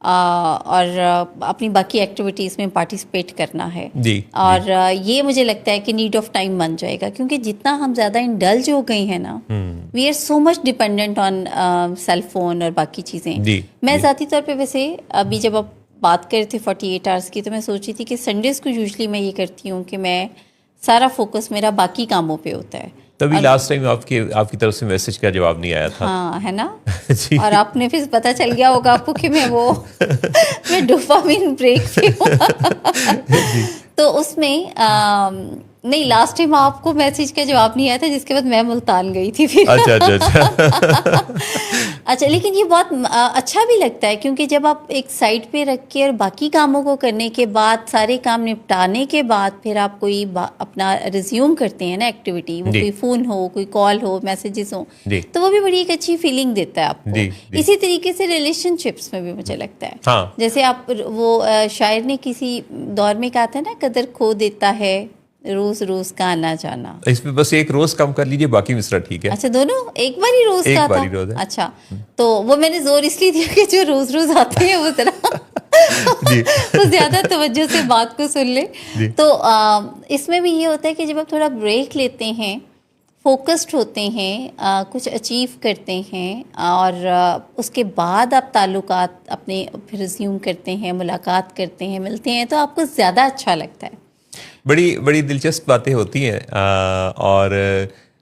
اور اپنی باقی ایکٹیویٹیز میں پارٹیسپیٹ کرنا ہے جی اور یہ مجھے لگتا ہے کہ نیڈ آف ٹائم بن جائے گا کیونکہ جتنا ہم زیادہ انڈلج ہو گئے ہیں نا we are so much dependent on cell phone اور باقی چیزیں. میں ذاتی طور پہ ویسے ابھی جب آپ بات کر رہے تھے 48 آورس کی تو میں سوچ رہی تھی کہ سنڈیز کو یوزلی میں یہ کرتی ہوں کہ میں سارا فوکس میرا باقی کاموں پہ ہوتا ہے. تبھی لاسٹ ٹائم آپ کی طرف سے میسج کا جواب نہیں آیا تھا. ہاں ہے نا. اور آپ نے پھر پتہ چل گیا ہوگا آپ کو کہ میں ڈوپامین بریک پہ ہوں. تو اس میں نہیں لاسٹ ٹائم آپ کو میسج کا جواب نہیں آیا تھا جس کے بعد میں ملتان گئی تھی پھر. اچھا لیکن یہ بہت اچھا بھی لگتا ہے کیونکہ جب آپ ایک سائڈ پہ رکھ کے اور باقی کاموں کو کرنے کے بعد سارے کام نپٹانے کے بعد پھر آپ کوئی اپنا ریزیوم کرتے ہیں نا ایکٹیویٹی, وہ کوئی فون ہو, کوئی کال ہو, میسیجز ہوں, تو وہ بھی بڑی ایک اچھی فیلنگ دیتا ہے آپ کو. اسی طریقے سے ریلیشن شپس میں بھی مجھے لگتا ہے جیسے آپ وہ شاعر نے کسی دور میں کہا تھا نا قدر کھو دیتا ہے روز روز کا آنا جانا. اس میں بس ایک روز کم کر لیجیے باقی مصرع ٹھیک ہے. اچھا دونوں ایک بار ہی روز کا تھا. اچھا تو وہ میں نے زور اس لیے دیا کہ جو روز روز آتے ہیں وہ ذرا تو زیادہ توجہ سے بات کو سن لیں. تو اس میں بھی یہ ہوتا ہے کہ جب آپ تھوڑا بریک لیتے ہیں, فوکسڈ ہوتے ہیں, کچھ اچیو کرتے ہیں اور اس کے بعد آپ تعلقات اپنے پھر ریزیوم کرتے ہیں, ملاقات کرتے ہیں, ملتے ہیں, تو آپ کو زیادہ اچھا لگتا ہے. بڑی دلچسپ باتیں ہوتی ہیں اور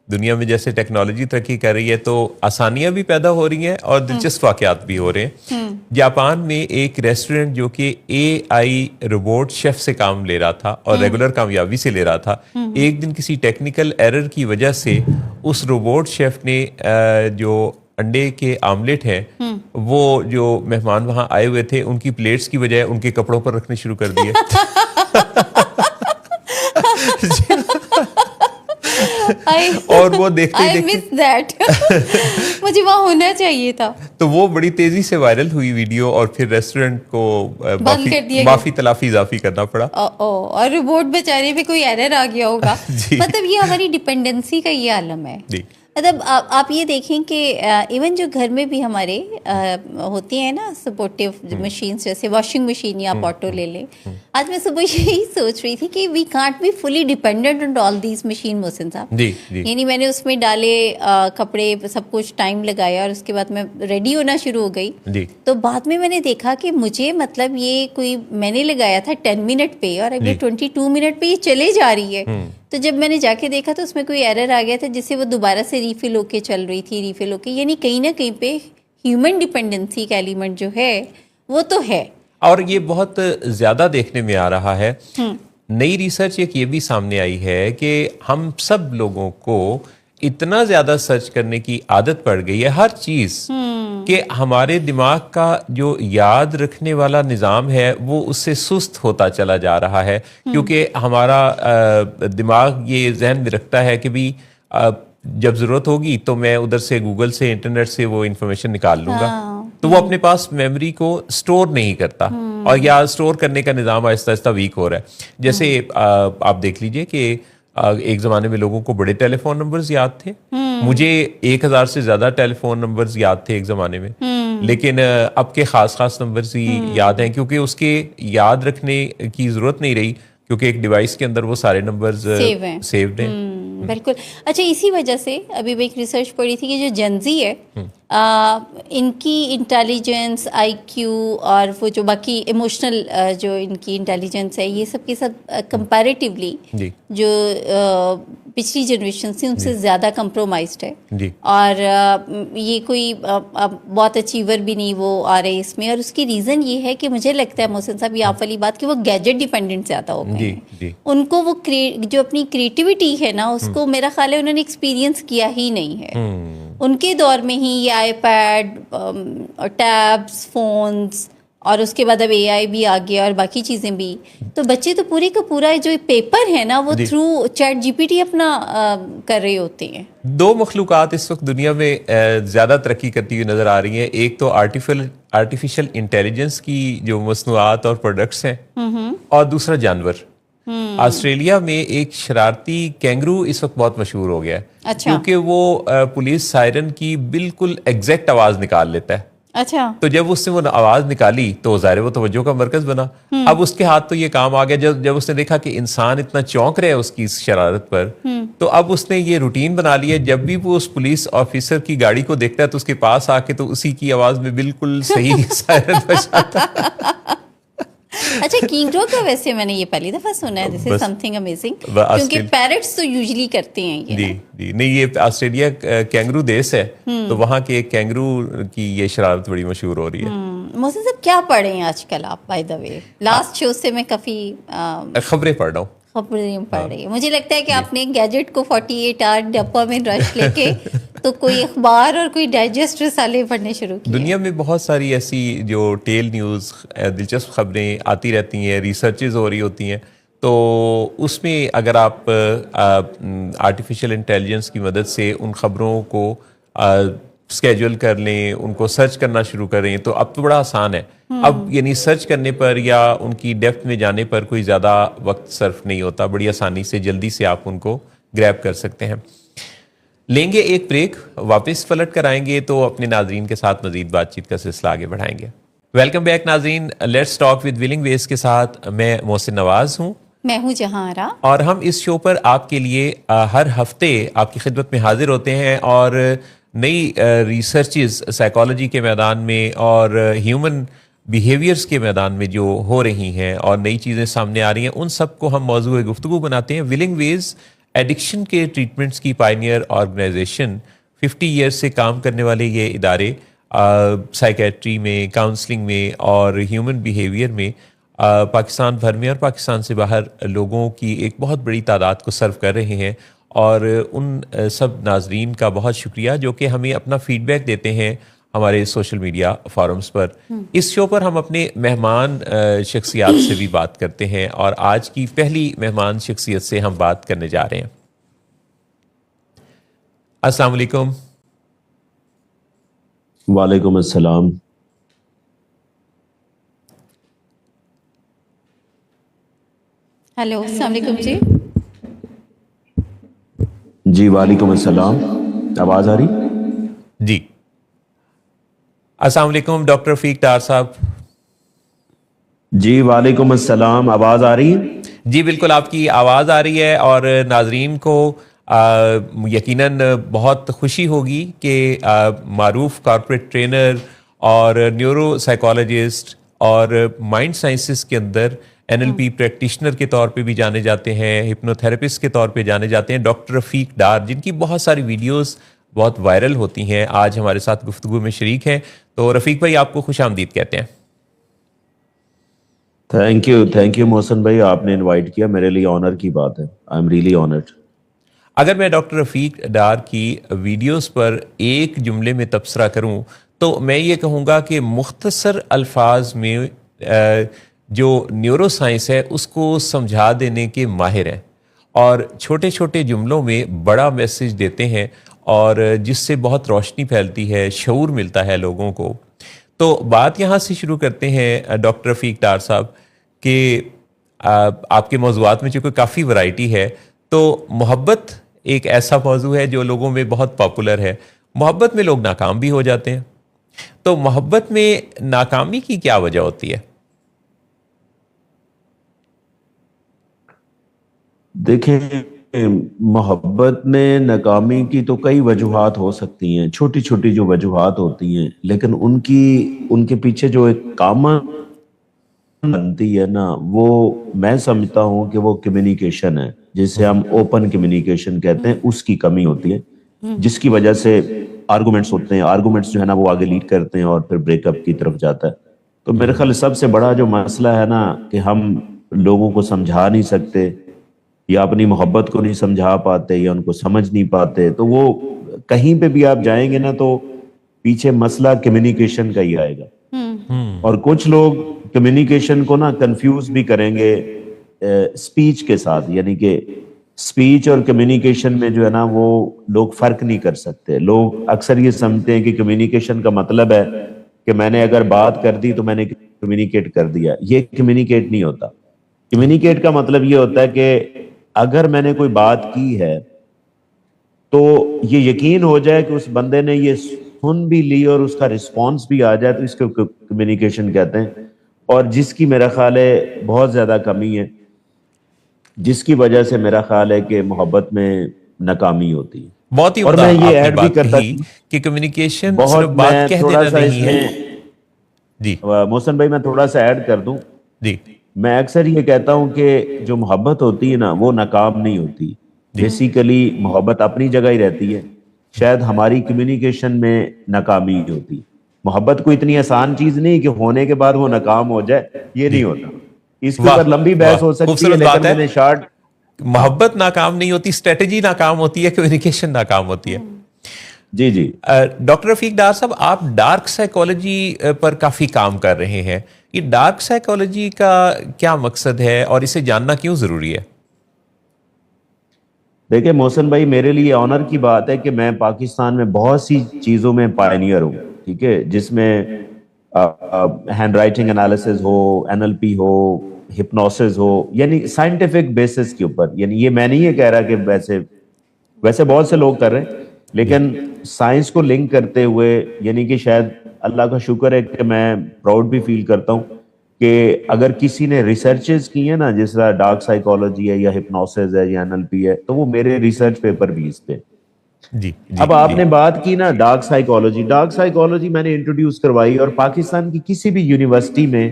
دنیا میں جیسے ٹیکنالوجی ترقی کر رہی ہے تو آسانیاں بھی پیدا ہو رہی ہیں اور دلچسپ واقعات بھی ہو رہے ہیں. جاپان میں ایک ریسٹورنٹ جو کہ AI روبوٹ شیف سے کام لے رہا تھا اور ریگولر کامیابی سے لے رہا تھا, ایک دن کسی ٹیکنیکل ایرر کی وجہ سے اس روبوٹ شیف نے جو انڈے کے آملیٹ ہیں وہ جو مہمان وہاں آئے ہوئے تھے ان کی پلیٹس کی بجائے ان کے کپڑوں پر رکھنے شروع کر دیے. اور وہ دیکھتے مجھے وہاں ہونا چاہیے تھا. تو وہ بڑی تیزی سے وائرل ہوئی ویڈیو اور پھر ریسٹورنٹ کو معافی تلافی اضافی کرنا پڑا. اور روبوٹ بیچارے پہ کوئی ایرر آ گیا ہوگا. مطلب یہ ہماری ڈپینڈنسی کا یہ عالم ہے. مطلب آپ یہ دیکھیں کہ ایون جو گھر میں بھی ہمارے ہوتی ہیں نا سپورٹیو مشینس, جیسے واشنگ مشین یا آپ آٹو لے لیں. آج میں صبح یہی سوچ رہی تھی کہ we can't be fully dependent on all these machine Mohsin صاحب. یعنی میں نے اس میں ڈالے کپڑے سب کچھ ٹائم لگایا اور اس کے بعد میں ریڈی ہونا شروع ہو گئی. تو بعد میں نے دیکھا کہ مجھے مطلب یہ کوئی میں نے لگایا تھا 10 منٹ پہ اور اگلے 22 منٹ پہ یہ چلے جا رہی ہے. تو جب میں نے جا کے دیکھا تو اس میں کوئی ایرر آ گیا تھا جس سے وہ دوبارہ سے ریفل ہو کے چل رہی تھی, ریفل ہو کے. یعنی کہیں نہ کہیں پہ ہیومن ڈیپینڈنسی کا ایلیمنٹ جو ہے وہ تو ہے اور یہ بہت زیادہ دیکھنے میں آ رہا ہے. نئی ریسرچ ایک یہ بھی سامنے آئی ہے کہ ہم سب لوگوں کو اتنا زیادہ سرچ کرنے کی عادت پڑ گئی ہے ہر چیز کہ ہمارے دماغ کا جو یاد رکھنے والا نظام ہے وہ اس سے سست ہوتا چلا جا رہا ہے. کیونکہ ہمارا دماغ یہ ذہن میں رکھتا ہے کہ بھی جب ضرورت ہوگی تو میں ادھر سے گوگل سے انٹرنیٹ سے وہ انفارمیشن نکال لوں گا. تو وہ اپنے پاس میموری کو سٹور نہیں کرتا اور یا سٹور کرنے کا نظام آہستہ آہستہ ویک ہو رہا ہے. جیسے آپ دیکھ لیجئے کہ ایک زمانے میں لوگوں کو بڑے ٹیلی فون نمبرز یاد تھے. مجھے 1000 سے زیادہ ٹیلی فون نمبرز یاد تھے ایک زمانے میں, لیکن اب کے خاص نمبرز ہی یاد ہیں کیونکہ اس کے یاد رکھنے کی ضرورت نہیں رہی کیونکہ ایک ڈیوائس کے اندر وہ سارے نمبرز سیوڈ ہیں. بالکل. اچھا اسی وجہ سے ابھی میں ایک ریسرچ پڑھی تھی کہ جو جنزی ہے ان کی انٹیلیجنس, آئی کیو اور وہ جو باقی ایموشنل جو ان کی انٹیلیجنس ہے یہ سب کے سب کمپیریٹیولی جو پچھلی جنریشن سے ان سے زیادہ کمپرومائزڈ ہے. اور یہ کوئی بہت اچیور بھی نہیں وہ آ رہے اس میں. اور اس کی ریزن یہ ہے کہ مجھے لگتا ہے محسن صاحب یہ آپ والی بات کہ وہ گیجٹ ڈیپینڈنٹ زیادہ ہو گئے ہیں. ان کو وہ جو اپنی کریٹیوٹی ہے نا اس کو میرا خیال ہے انہوں نے ایکسپیرینس کیا ہی نہیں ہے. ان کے دور میں ہی یہ آئی پیڈ, ٹیبس, فونز اور اس کے بعد اب AI بھی آ گیا اور باقی چیزیں بھی. تو بچے تو پورے کا پورا جو پیپر ہے نا وہ تھرو چیٹ GPT اپنا کر رہے ہوتے ہیں. دو مخلوقات اس وقت دنیا میں زیادہ ترقی کرتی ہوئی نظر آ رہی ہیں. ایک تو آرٹیفیشل انٹیلیجنس کی جو مصنوعات اور پروڈکٹس ہیں اور دوسرا جانور. آسٹریلیا میں ایک شرارتی کینگرو اس وقت بہت مشہور ہو گیا ہے کیونکہ وہ پولیس سائرن کی بالکل ایگزیکٹ آواز نکال لیتا ہے. اچھا تو جب اس نے وہ آواز نکالی تو ظاہر وہ توجہ کا مرکز بنا. اب اس کے ہاتھ تو یہ کام آ گیا جب اس نے دیکھا کہ انسان اتنا چونک رہا ہے اس کی اس شرارت پر, تو اب اس نے یہ روٹین بنا لیا, جب بھی وہ اس پولیس آفیسر کی گاڑی کو دیکھتا ہے تو اس کے پاس آ کے تو اسی کی آواز میں بالکل صحیح سائرن بجاتا. اچھا کینگرو کا ویسے میں نے یہ پہلی دفعہ سنا ہے, دس از سم تھنگ امیزنگ, کیونکہ پیرٹس تو یوزلی کرتے ہیں یہ. جی جی نہیں, یہ آسٹریلیا کینگرو دیس ہے تو وہاں کے کینگرو کی یہ شرارت بڑی مشہور ہو رہی ہے. محسن صاحب کیا پڑھ رہے ہیں آج کل آپ؟ بائی دا وے لاسٹ شو سے میں کافی خبریں پڑھ رہا ہوں. خبریں پڑھ رہی ہے. مجھے لگتا ہے کہ آپ نے گیجٹ کو 48 آور ڈوپامین رش لے کے تو کوئی اخبار اور کوئی ڈائجسٹ رسالے پڑھنے شروع کیے. دنیا میں بہت ساری ایسی جو ٹیل نیوز دلچسپ خبریں آتی رہتی ہیں, ریسرچز ہو رہی ہوتی ہیں, تو اس میں اگر آپ آرٹیفیشیل انٹیلیجنس کی مدد سے ان خبروں کو اسکیجول کر لیں, ان کو سرچ کرنا شروع کریں, تو اب تو بڑا آسان ہے. اب یعنی سرچ کرنے پر یا ان کی ڈیپتھ میں جانے پر کوئی زیادہ وقت صرف نہیں ہوتا, بڑی آسانی سے جلدی سے آپ ان کو گریب کر سکتے ہیں. لیں گے ایک بریک, واپس پلٹ کر آئیں گے تو اپنے ناظرین کے ساتھ مزید بات چیت کا سلسلہ آگے بڑھائیں گے. ویلکم بیک ناظرین, لیٹس ٹاک ود ولنگ ویز کے ساتھ میں محسن نواز ہوں, میں ہوں جہاں آرا, اور ہم اس شو پر آپ کے لیے ہر ہفتے آپ کی خدمت میں حاضر ہوتے ہیں اور نئی ریسرچز سائیکالوجی کے میدان میں اور ہیومن بیہیویئرس کے میدان میں جو ہو رہی ہیں اور نئی چیزیں سامنے آ رہی ہیں, ان سب کو ہم موضوع گفتگو بناتے ہیں. ولنگ ویز ایڈکشن کے ٹریٹمنٹس کی پائنیئر آرگنائزیشن, 50 ایئرس سے کام کرنے والے یہ ادارے سائیکیٹری میں, کاؤنسلنگ میں اور ہیومن بیہیویئر میں پاکستان بھر میں اور پاکستان سے باہر لوگوں کی ایک بہت بڑی تعداد کو سرو کر رہے ہیں. اور ان سب ناظرین کا بہت شکریہ جو کہ ہمیں اپنا فیڈ بیک دیتے ہیں ہمارے سوشل میڈیا فورمز پر. اس شو پر ہم اپنے مہمان شخصیات سے بھی بات کرتے ہیں, اور آج کی پہلی مہمان شخصیت سے ہم بات کرنے جا رہے ہیں. السلام علیکم. وعلیکم السلام. ہیلو السلام علیکم جی. جی وعلیکم السلام, آواز آ رہی؟ جی السلام علیکم ڈاکٹر رفیق ڈار صاحب. جی وعلیکم السلام, آواز آ رہی ہے؟ جی بالکل آپ کی آواز آ رہی ہے, اور ناظرین کو یقیناً بہت خوشی ہوگی کہ معروف کارپوریٹ ٹرینر اور نیورو سائیکالوجسٹ اور مائنڈ سائنسز کے اندر NLP پریکٹیشنر کے طور پہ بھی جانے جاتے ہیں, ہپنوتھراپسٹ کے طور پہ جانے جاتے ہیں, ڈاکٹر رفیق ڈار, جن کی بہت ساری ویڈیوز بہت وائرل ہوتی ہیں, آج ہمارے ساتھ گفتگو میں شریک ہیں. تو رفیق بھائی آپ کو خوش آمدید کہتے ہیں. تھینک یو محسن بھائی, آپ نے انوائٹ کیا, میرے لیے آنر کی بات ہے. I am really honoured. اگر میں ڈاکٹر رفیق ڈار کی ویڈیوز پر ایک جملے میں تبصرہ کروں تو میں یہ کہوں گا کہ مختصر الفاظ میں جو نیورو سائنس ہے اس کو سمجھا دینے کے ماہر ہیں, اور چھوٹے چھوٹے جملوں میں بڑا میسج دیتے ہیں, اور جس سے بہت روشنی پھیلتی ہے, شعور ملتا ہے لوگوں کو. تو بات یہاں سے شروع کرتے ہیں ڈاکٹر رفیق ڈار صاحب کہ آپ کے موضوعات میں چونکہ کافی ورائٹی ہے, تو محبت ایک ایسا موضوع ہے جو لوگوں میں بہت پاپولر ہے. محبت میں لوگ ناکام بھی ہو جاتے ہیں, تو محبت میں ناکامی کی کیا وجہ ہوتی ہے؟ دیکھیں, محبت میں ناکامی کی تو کئی وجوہات ہو سکتی ہیں, چھوٹی چھوٹی جو وجوہات ہوتی ہیں, لیکن ان کے پیچھے جو ایک کامن بنتی ہے نا, وہ میں سمجھتا ہوں کہ وہ کمیونیکیشن ہے, جسے ہم اوپن کمیونیکیشن کہتے ہیں. اس کی کمی ہوتی ہے جس کی وجہ سے آرگومنٹس ہوتے ہیں, آرگومنٹس جو ہے نا وہ آگے لیڈ کرتے ہیں اور پھر بریک اپ کی طرف جاتا ہے. تو میرے خیال سب سے بڑا جو مسئلہ ہے نا کہ ہم لوگوں کو سمجھا نہیں سکتے, یا اپنی محبت کو نہیں سمجھا پاتے, یا ان کو سمجھ نہیں پاتے. تو وہ کہیں پہ بھی آپ جائیں گے نا تو پیچھے مسئلہ کمیونیکیشن کا ہی آئے گا. اور کچھ لوگ کمیونیکیشن کو نا کنفیوز بھی کریں گے اسپیچ کے ساتھ, یعنی کہ اسپیچ اور کمیونیکیشن میں جو ہے نا وہ لوگ فرق نہیں کر سکتے. لوگ اکثر یہ سمجھتے ہیں کہ کمیونیکیشن کا مطلب ہے کہ میں نے اگر بات کر دی تو میں نے کمیونیکیٹ کر دیا. یہ کمیونیکیٹ نہیں ہوتا. کمیونیکیٹ کا مطلب یہ ہوتا ہے کہ اگر میں نے کوئی بات کی ہے تو یہ یقین ہو جائے کہ اس بندے نے یہ سن بھی لی اور اس کا رسپانس بھی آ جائے تو اس کو کمیونیکیشن کہتے ہیں, اور جس کی میرا خیال ہے بہت زیادہ کمی ہے, جس کی وجہ سے میرا خیال ہے کہ محبت میں ناکامی ہوتی ہے. بہت ہی اور عمدہ میں یہ آپ نے ایڈ بھی بات کرتا کہی کہ کمیونیکیشن بہت, صرف بات میں کہہ تھوڑا دینا سا اس نہیں ہے. میں جی محسن بھائی میں تھوڑا سا ایڈ کر دوں. جی میں اکثر یہ کہتا ہوں کہ جو محبت ہوتی ہے نا وہ ناکام نہیں ہوتی. بیسیکلی محبت اپنی جگہ ہی رہتی ہے, شاید ہماری کمیونیکیشن میں ناکامی ہوتی. محبت کوئی اتنی آسان چیز نہیں کہ ہونے کے بعد وہ ناکام ہو جائے, یہ نہیں ہوتا. اس کے اوپر لمبی بحث ہو سکتی ہے, خوبصورت بات لیکن ہے. میں نے شارٹ, محبت ناکام نہیں ہوتی, اسٹریٹجی ناکام ہوتی ہے, کمیونیکیشن ناکام ہوتی ہے. جی جی ڈاکٹر رفیق ڈار صاحب, آپ ڈارک سائیکالوجی پر کافی کام کر رہے ہیں. یہ ڈارک سائیکالوجی کا کیا مقصد ہے اور اسے جاننا کیوں ضروری ہے؟ دیکھیں محسن بھائی, میرے لیے آنر کی بات ہے کہ میں پاکستان میں بہت سی چیزوں میں پائنیئر ہوں, ٹھیک ہے, جس میں ہینڈ رائٹنگ انالیسز ہو, NLP ہو, ہپنوسس ہو, یعنی سائنٹیفک بیسس کے اوپر. یعنی یہ میں نہیں کہہ رہا کہ ویسے بہت سے لوگ کر رہے ہیں, لیکن سائنس کو لنک کرتے ہوئے, یعنی کہ شاید اللہ کا شکر ہے کہ میں پراؤڈ بھی فیل کرتا ہوں کہ اگر کسی نے ریسرچز کی ہیں نا, جس طرح ڈارک سائیکالوجی ہے یا ہپنوسس ہے یا NLP ہے, تو وہ میرے ریسرچ پیپر بھی اس پہ. جی اب آپ نے بات کی نا ڈارک سائیکالوجی میں نے انٹروڈیوس کروائی, اور پاکستان کی کسی بھی یونیورسٹی میں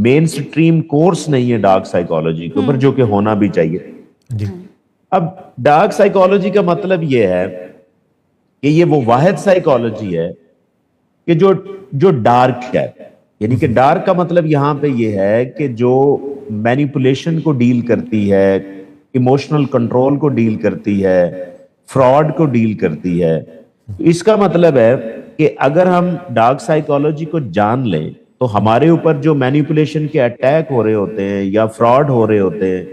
مین سٹریم کورس نہیں ہے ڈارک سائیکالوجی کے اوپر, جو کہ ہونا بھی چاہیے. اب ڈارک سائیکالوجی کا مطلب یہ ہے کہ یہ وہ واحد سائیکالوجی ہے کہ جو ڈارک ہے. یعنی کہ ڈارک کا مطلب یہاں پہ یہ ہے کہ جو مینیپولیشن کو ڈیل کرتی ہے, ایموشنل کنٹرول کو ڈیل کرتی ہے, فراڈ کو ڈیل کرتی ہے. اس کا مطلب ہے کہ اگر ہم ڈارک سائیکالوجی کو جان لیں تو ہمارے اوپر جو مینیپولیشن کے اٹیک ہو رہے ہوتے ہیں یا فراڈ ہو رہے ہوتے ہیں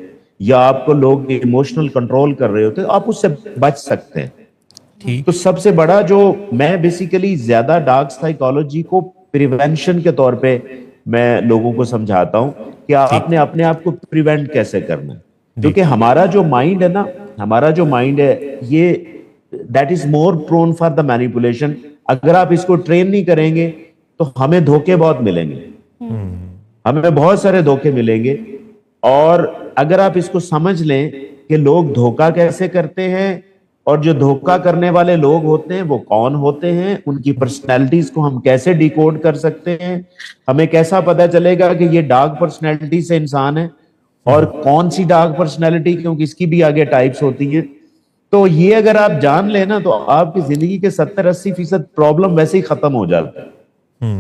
یا آپ کو لوگ ایموشنل کنٹرول کر رہے ہوتے ہیں, آپ اس سے بچ سکتے ہیں. تو سب سے بڑا جو میں بیسیکلی زیادہ ڈارک سائیکالوجی کو پریونشن کے طور پہ میں لوگوں کو سمجھاتا ہوں کہ آپ نے اپنے آپ کو پریونٹ کیسے کرنا ہے. کیونکہ ہمارا جو مائنڈ ہے نا, ہمارا جو مائنڈ ہے یہ that is more prone for the manipulation. اگر آپ اس کو ٹرین نہیں کریں گے تو ہمیں دھوکے بہت ملیں گے, ہمیں بہت سارے دھوکے ملیں گے. اور اگر آپ اس کو سمجھ لیں کہ لوگ دھوکا کیسے کرتے ہیں اور جو دھوکا کرنے والے لوگ ہوتے ہیں وہ کون ہوتے ہیں, ان کی پرسنالٹیز کو ہم کیسے ڈیکوڈ کر سکتے ہیں, ہمیں کیسا پتا چلے گا کہ یہ ڈارک پرسنالٹی سے انسان ہے اور کون سی ڈارک پرسنالٹی, کیونکہ اس کی بھی آگے ٹائپس ہوتی ہیں. تو یہ اگر آپ جان لیں نا تو آپ کی زندگی کے 70-80% پرابلم ویسے ہی ختم ہو جاتا ہے.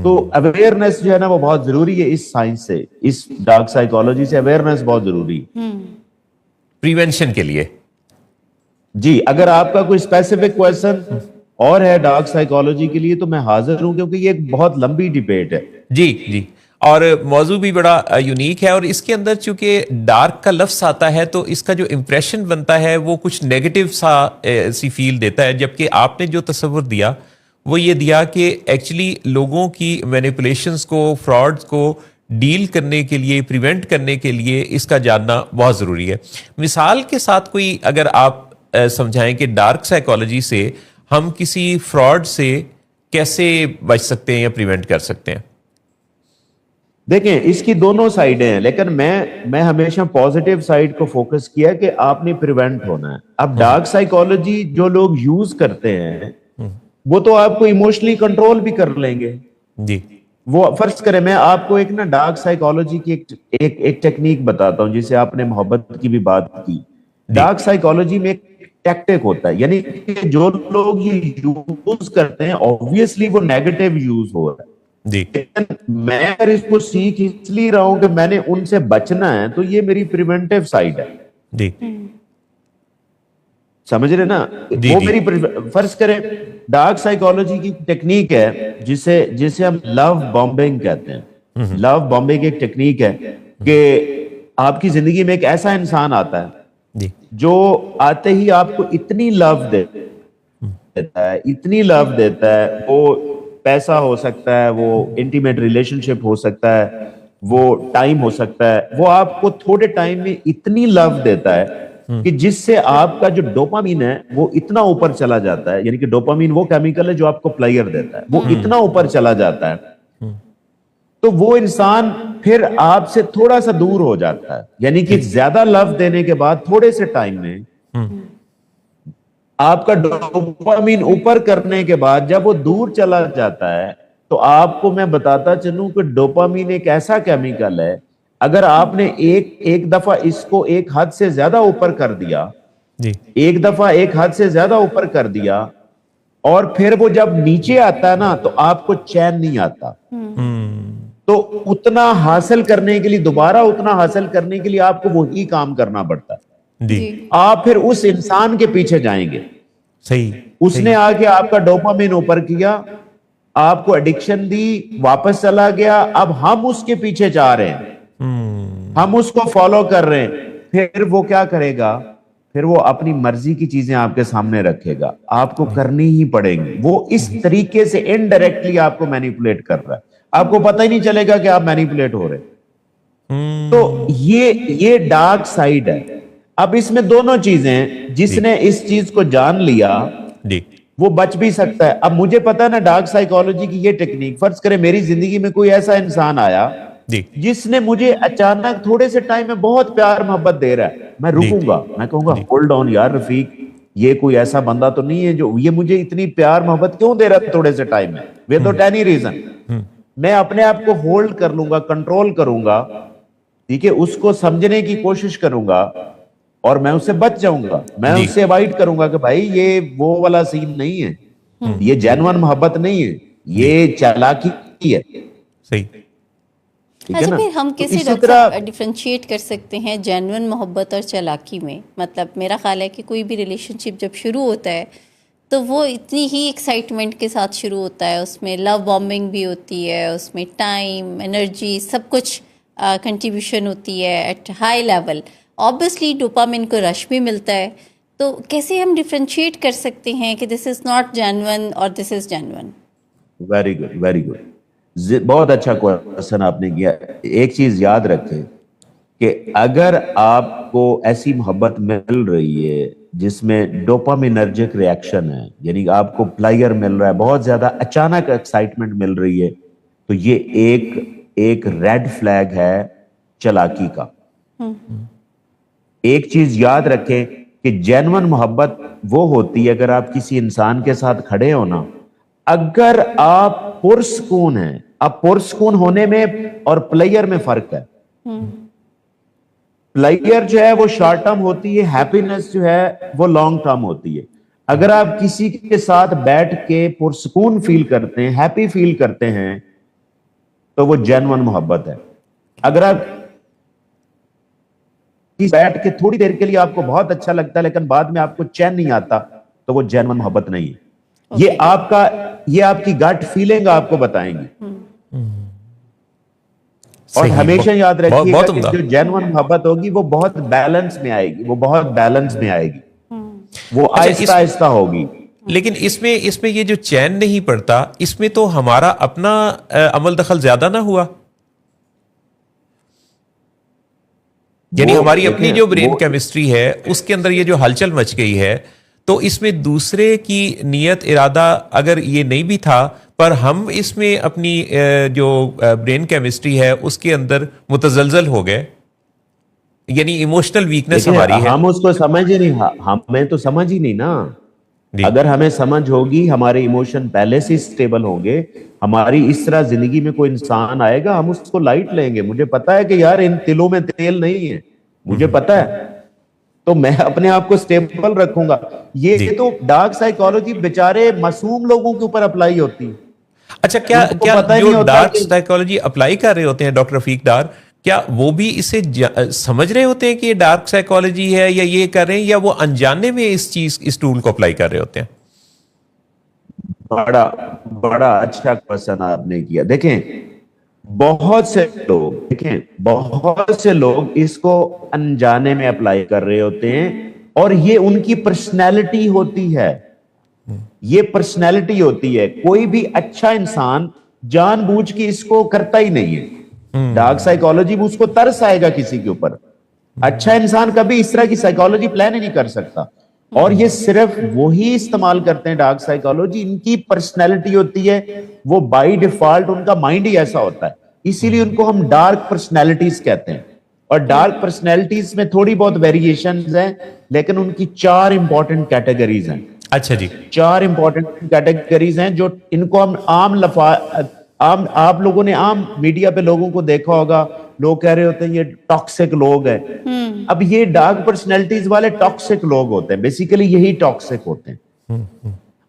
تو اویئرنیس جو ہے نا وہ بہت ضروری ہے. اس سائنس سے, اس ڈارک سائیکالوجی سے اویئرنیس بہت ضروری ہے پریونشن کے لیے. جی, اگر آپ کا کوئی اسپیسیفک کویشچن اور ہے ڈارک سائیکالوجی کے لیے تو میں حاضر ہوں, کیونکہ یہ ایک بہت لمبی ڈیبیٹ ہے. جی اور موضوع بھی بڑا یونیک ہے, اور اس کے اندر چونکہ ڈارک کا لفظ آتا ہے تو اس کا جو امپریشن بنتا ہے وہ کچھ نیگیٹو سی فیل دیتا ہے, جبکہ آپ نے جو تصور دیا وہ یہ دیا کہ ایکچولی لوگوں کی مینیپولیشنز کو, فراڈز کو ڈیل کرنے کے لیے, پریونٹ کرنے کے لیے اس کا جاننا بہت ضروری ہے. مثال کے ساتھ کوئی اگر آپ سمجھائیں کہ ڈارک سائیکالوجی سے ہم کسی فراڈ سے کیسے بچ سکتے ہیں یا پریونٹ کر سکتے ہیں؟ دیکھیں اس کی دونوں سائیڈیں ہیں, لیکن میں ہمیشہ پازیٹیو سائیڈ کو فوکس کیا کہ آپ نے پریونٹ ہونا ہے. اب ڈارک سائیکالوجی جو لوگ یوز کرتے ہیں وہ تو آپ کو ایموشنلی کنٹرول بھی کر لیں گے. جی, وہ فرض کریں میں آپ کو ایک نا ڈارک سائیکالوجی کی ایک ٹیکنیک بتاتا ہوں, جسے آپ نے محبت کی بھی بات کی. ڈارک سائیکالوجی میں ایک ٹیکٹک ہوتا ہے, یعنی کہ جو لوگ یہ یوز کرتے ہیں obviously وہ نیگیٹو یوز ہو رہا ہے. جی, میں اگر اس کو سیکھ اس لیے رہا ہوں کہ میں نے ان سے بچنا ہے, تو یہ میری پریونٹیو سائیڈ ہے. جی, سمجھ رہے نا, وہ میری فرض کریں ڈارک سائیکالوجی کی ٹیکنیک ہے جسے ہم لو بامبنگ کہتے ہیں. لو بامبنگ ایک ٹیکنیک ہے کہ آپ کی زندگی میں ایک ایسا انسان آتا ہے جو آتے ہی آپ کو اتنی لو دیتا ہے, اتنی لو دیتا ہے, وہ پیسہ ہو سکتا ہے, وہ انٹیمیٹ ریلیشن شپ ہو سکتا ہے, وہ ٹائم ہو سکتا ہے, وہ آپ کو تھوڑے ٹائم میں اتنی لو دیتا ہے کہ جس سے آپ کا جو ڈوپامین ہے وہ اتنا اوپر چلا جاتا ہے, یعنی کہ ڈوپامین وہ کیمیکل ہے جو آپ کو پلیئر دیتا ہے, وہ اتنا اوپر چلا جاتا ہے تو وہ انسان پھر آپ سے تھوڑا سا دور ہو جاتا ہے. یعنی کہ زیادہ لو دینے کے بعد تھوڑے سے ٹائم میں آپ کا ڈوپامین اوپر کرنے کے بعد جب وہ دور چلا جاتا ہے تو آپ کو میں بتاتا چلوں کہ ڈوپامین ایک ایسا کیمیکل ہے, اگر آپ نے ایک دفعہ اس کو ایک حد سے زیادہ اوپر کر دیا, ایک دفعہ ایک حد سے زیادہ اوپر کر دیا اور پھر وہ جب نیچے آتا ہے نا تو آپ کو چین نہیں آتا. تو اتنا حاصل کرنے کے لیے, دوبارہ اتنا حاصل کرنے کے لیے آپ کو وہی کام کرنا پڑتا ہے. آپ پھر اس انسان کے پیچھے جائیں گے. صحیح, اس نے آ کے آپ کا ڈوپامین اوپر کیا, آپ کو ایڈکشن دی, واپس چلا گیا, اب ہم اس کے پیچھے جا رہے ہیں, ہم اس کو فالو کر رہے ہیں. پھر وہ کیا کرے گا, پھر وہ اپنی مرضی کی چیزیں آپ کے سامنے رکھے گا, آپ کو کرنی ہی پڑیں گی. وہ اس طریقے سے انڈائریکٹلی آپ کو مینیپولیٹ کر رہا ہے, آپ کو پتہ ہی نہیں چلے گا کہ آپ مینیپولیٹ ہو رہے. تو یہ ڈارک سائیڈ ہے. اب اس میں دونوں چیزیں ہیں, جس نے اس چیز کو جان لیا وہ بچ بھی سکتا ہے. اب مجھے پتا ہے نا ڈارک سائیکالوجی کی یہ ٹیکنیک, فرض کرے میری زندگی میں کوئی ایسا انسان آیا جس نے مجھے اچانک تھوڑے سے ٹائم میں بہت پیار محبت دے رہا ہے, میں رکوں گا, میں کہوں گا ہولڈ آن یار رفیق, یہ کوئی ایسا بندہ تو نہیں ہے جو یہ مجھے اتنی پیار محبت کیوں دے رہا ہے تھوڑے سے ٹائم میں, وداؤٹ اینی ریزن. میں اپنے آپ کو ہولڈ کر لوں گا, کنٹرول کروں گا, ٹھیک ہے, اس کو سمجھنے کی کوشش کروں گا اور میں اس سے بچ جاؤں گا. میں اس سے اوائڈ کروں گا کہ بھائی یہ وہ والا سین نہیں ہے, یہ جینوئن محبت نہیں ہے, یہ چالاکی ہے. صحیح. اچھا, پھر ہم کیسے ڈاکٹر صاحب ڈیفرینشیٹ کر سکتے ہیں جینوئن محبت اور چالاکی میں؟ مطلب میرا خیال ہے کہ کوئی بھی ریلیشن شپ جب شروع ہوتا ہے تو وہ اتنی ہی ایکسائٹمنٹ کے ساتھ شروع ہوتا ہے, اس میں لو بامبنگ بھی ہوتی ہے, اس میں ٹائم, انرجی, سب کچھ کنٹریبیوشن ہوتی ہے at high level. Obviously dopamine کو رش بھی ملتا ہے. تو کیسے ہم ڈیفرینشیٹ کر سکتے ہیں کہ دس از ناٹ جینوئن اور this is genuine? Very good, very good, بہت اچھا کوشچن آپ نے کیا. ایک چیز یاد رکھیں کہ اگر آپ کو ایسی محبت مل رہی ہے جس میں ڈوپامینرجک ری ایکشن ہے, یعنی آپ کو پلائر مل رہا ہے, بہت زیادہ اچانک ایکسائٹمنٹ مل رہی ہے, تو یہ ایک ریڈ فلیگ ہے چالاکی کا. ایک چیز یاد رکھیں کہ جینوئن محبت وہ ہوتی ہے اگر آپ کسی انسان کے ساتھ کھڑے ہو نا, اگر آپ پرسکون ہیں. اب پرسکون ہونے میں اور پلیئر میں فرق ہے. پلیئر جو ہے وہ شارٹ ٹرم ہوتی ہے, ہیپینس جو ہے وہ لانگ ٹرم ہوتی ہے. اگر آپ کسی کے ساتھ بیٹھ کے پرسکون فیل کرتے ہیں, ہیپی فیل کرتے ہیں, تو وہ جینوئن محبت ہے. اگر آپ بیٹھ کے تھوڑی دیر کے لیے آپ کو بہت اچھا لگتا ہے لیکن بعد میں آپ کو چین نہیں آتا, تو وہ جینوئن محبت نہیں ہے. یہ آپ کی گٹ فیلنگ آپ کو بتائیں گی. اور ہمیشہ یاد رکھیے گا کہ جو جینوئن محبت ہوگی وہ بہت بیلنس میں آئے گی, وہ بہت بیلنس میں آئے گی, وہ آہستہ آہستہ ہوگی. لیکن اس میں یہ جو چین نہیں پڑتا, اس میں تو ہمارا اپنا عمل دخل زیادہ نہ ہوا؟ یعنی ہماری اپنی جو برین کیمسٹری ہے اس کے اندر یہ جو ہلچل مچ گئی ہے, تو اس میں دوسرے کی نیت ارادہ اگر یہ نہیں بھی تھا, پر ہم اس میں اپنی جو برین کیمسٹری ہے اس کے اندر متزلزل ہو گئے, یعنی ایموشنل ویکنس ہماری ہے. ہم اس کو سمجھ ہی نہیں, ہمیں تو سمجھ ہی نہیں نا. اگر ہمیں سمجھ ہوگی, ہمارے ایموشن پہلے سے سٹیبل ہوں گے, ہماری اس طرح زندگی میں کوئی انسان آئے گا, ہم اس کو لائٹ لیں گے. مجھے پتا ہے کہ یار ان تلوں میں تیل نہیں ہے, مجھے پتا ہے, تو میں اپنے آپ کو سٹیبل رکھوں گا. یہ تو ڈارک سائیکالوجی بیچارے معصوم لوگوں کے اوپر اپلائی ہوتی ہے. اچھا, کیا جو ڈارک سائیکالوجی اپلائی کر رہے ہوتے ہیں ڈاکٹر رفیق ڈار, کیا وہ بھی اسے سمجھ رہے ہوتے ہیں کہ یہ ڈارک سائیکالوجی ہے یا یہ کر رہے ہیں, یا وہ انجانے میں اس ٹول کو اپلائی کر رہے ہوتے ہیں؟ بڑا اچھا کوسچن آپ نے کیا. دیکھیں بہت سے لوگ اس کو انجانے میں اپلائی کر رہے ہوتے ہیں, اور یہ ان کی پرسنالٹی ہوتی ہے. یہ پرسنالٹی ہوتی ہے. کوئی بھی اچھا انسان جان بوجھ کے اس کو کرتا ہی نہیں ہے. ڈارک سائیکالوجی میں اس کو ترس آئے گا کسی کے اوپر, اچھا انسان کبھی اس طرح کی سائیکالوجی پلان ہی نہیں کر سکتا. اور یہ صرف وہی استعمال کرتے ہیں ڈارک سائیکالوجی، ان کی پرسنالٹی ہوتی ہے وہ بائی ڈیفالٹ ان کا مائنڈ ہی ایسا ہوتا ہے، اسی لیے ان کو ہم ڈارک پرسنالٹیز کہتے ہیں. اور ڈارک پرسنالٹیز میں تھوڑی بہت ویریشنز ہیں، لیکن ان کی 4 امپورٹنٹ کیٹیگریز ہیں. اچھا جی. 4 امپورٹنٹ کیٹیگریز ہیں جو ان کو ہم عام آپ لوگوں نے عام میڈیا پہ لوگوں کو دیکھا ہوگا، لوگ کہہ رہے ہوتے ہیں یہ ٹاکسک لوگ ہیں. اب یہ ڈارک پرسنالٹیز والے ٹاکسک لوگ ہوتے ہیں، بیسیکلی یہی ٹاکسک ہوتے ہیں.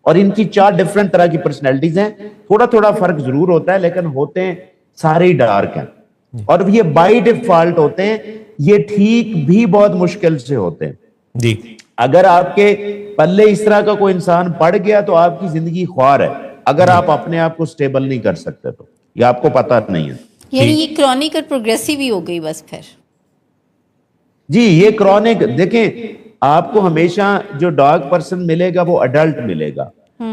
اور ان کی 4 ڈیفرنٹ طرح کی پرسنالٹیز ہیں، تھوڑا تھوڑا فرق ضرور ہوتا ہے لیکن ہوتے ہیں سارے ہی ڈارک ہیں. اور یہ بائی ڈیفالٹ ہوتے ہیں، یہ ٹھیک بھی بہت مشکل سے ہوتے ہیں. جی. اگر آپ کے پلے اس طرح کا کوئی انسان پڑ گیا تو آپ کی زندگی خوار ہے، اگر آپ اپنے آپ کو سٹیبل نہیں کر سکتے تو یہ آپ کو پتہ نہیں ہے. یعنی یہ کرونک اور پروگریسو ہی ہو گئی بس پھر. جی یہ کرونک، دیکھیں آپ کو ہمیشہ جو ڈارک پرسن ملے گا وہ اڈلٹ ملے گا.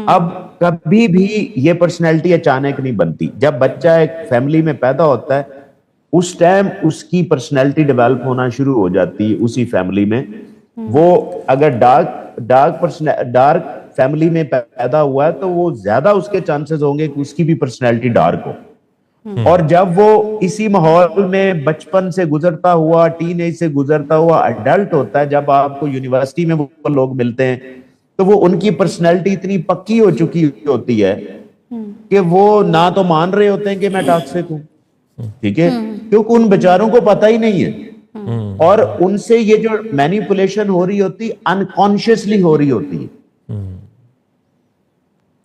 اب کبھی بھی یہ پرسنالٹی اچانک نہیں بنتی. جب بچہ ایک فیملی میں پیدا ہوتا ہے اس ٹائم اس کی پرسنالٹی ڈیولپ ہونا شروع ہو جاتی ہے اسی فیملی میں. وہ اگر ڈارک فیملی میں پیدا ہوا ہے تو وہ زیادہ اس کے چانسز ہوں گے کہ اس کی بھی پرسنالٹی ڈارک ہو. اور جب وہ اسی ماحول میں بچپن سے گزرتا ہوا، ٹین ایج سے گزرتا ہوا اڈلٹ ہوتا ہے، جب آپ کو یونیورسٹی میں وہ لوگ ملتے ہیں تو وہ ان کی پرسنالٹی اتنی پکی ہو چکی ہوتی ہے کہ وہ نہ تو مان رہے ہوتے ہیں کہ میں ٹاکسک ہوں، ٹھیک ہے، کیونکہ ان بیچاروں کو پتہ ہی نہیں ہے. اور ان سے یہ جو مینیپولیشن ہو رہی ہوتی انکانشیسلی ہو رہی ہوتی ہے.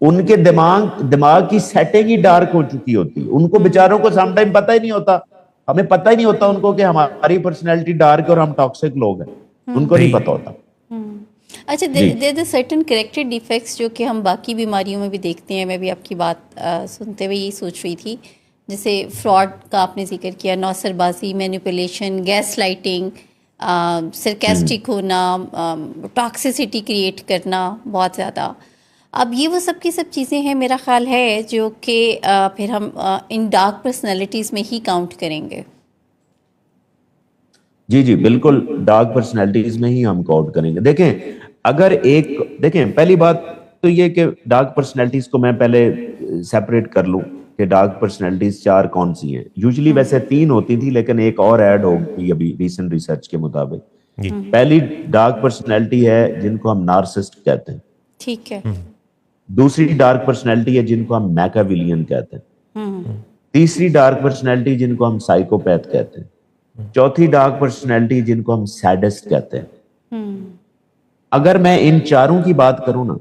ان کے دماغ کی سیٹنگ ہی ڈارک ہو چکی ہوتی ہے. ان کو بیچاروں کو سم ٹائم پتہ ہی نہیں ہوتا، ہمیں پتہ ہی نہیں ہوتا ان کو کہ ہماری پرسنالٹی ڈارک ہے اور ہم ٹاکسک لوگ ہیں، ان کو نہیں پتہ ہوتا. اچھا دیر سرٹن کریکٹر ڈیفیکٹس جو کہ ہم باقی بیماریوں میں بھی دیکھتے ہیں. میں بھی آپ کی بات سنتے ہوئے یہی سوچ رہی تھی، جیسے فراڈ کا آپ نے ذکر کیا، نوسر بازی، مینیپولیشن، گیس لائٹنگ، سرکیسٹک ہونا، ٹاکسیسٹی کریٹ کرنا بہت زیادہ. اب یہ وہ سب کی سب چیزیں ہیں میرا خیال ہے جو کہ پھر ہم ان ڈارک پرسنالٹیز میں ہی کاؤنٹ کریں گے. جی جی بالکل ڈارک پرسنالٹیز میں ہی ہم کاؤنٹ کریں گے. دیکھیں پہلی بات تو یہ کہ ڈارک پرسنالٹیز کو میں پہلے سیپریٹ کر لوں کہ ڈارک پرسنالٹیز 4 کون سی ہیں. یوزلی ویسے 3 ہوتی تھی لیکن ایک اور ایڈ ہو گئی ابھی ریسنٹ ریسرچ کے مطابق. پہلی ڈارک پرسنالٹی ہے جن کو ہم نارسسٹ کہتے ہیں. ٹھیک ہے. دوسری ڈارک پرسنالٹی ہے جن کو ہم میکاویلین کہتے ہیں. تیسری ڈارک پرسنالٹی جن کو ہم سائیکوپیتھ کہتے ہیں. چوتھی ڈارک پرسنالٹی جن کو ہم سیڈسٹ کہتے ہیں. اگر میں ان 4 کی بات کروں نا،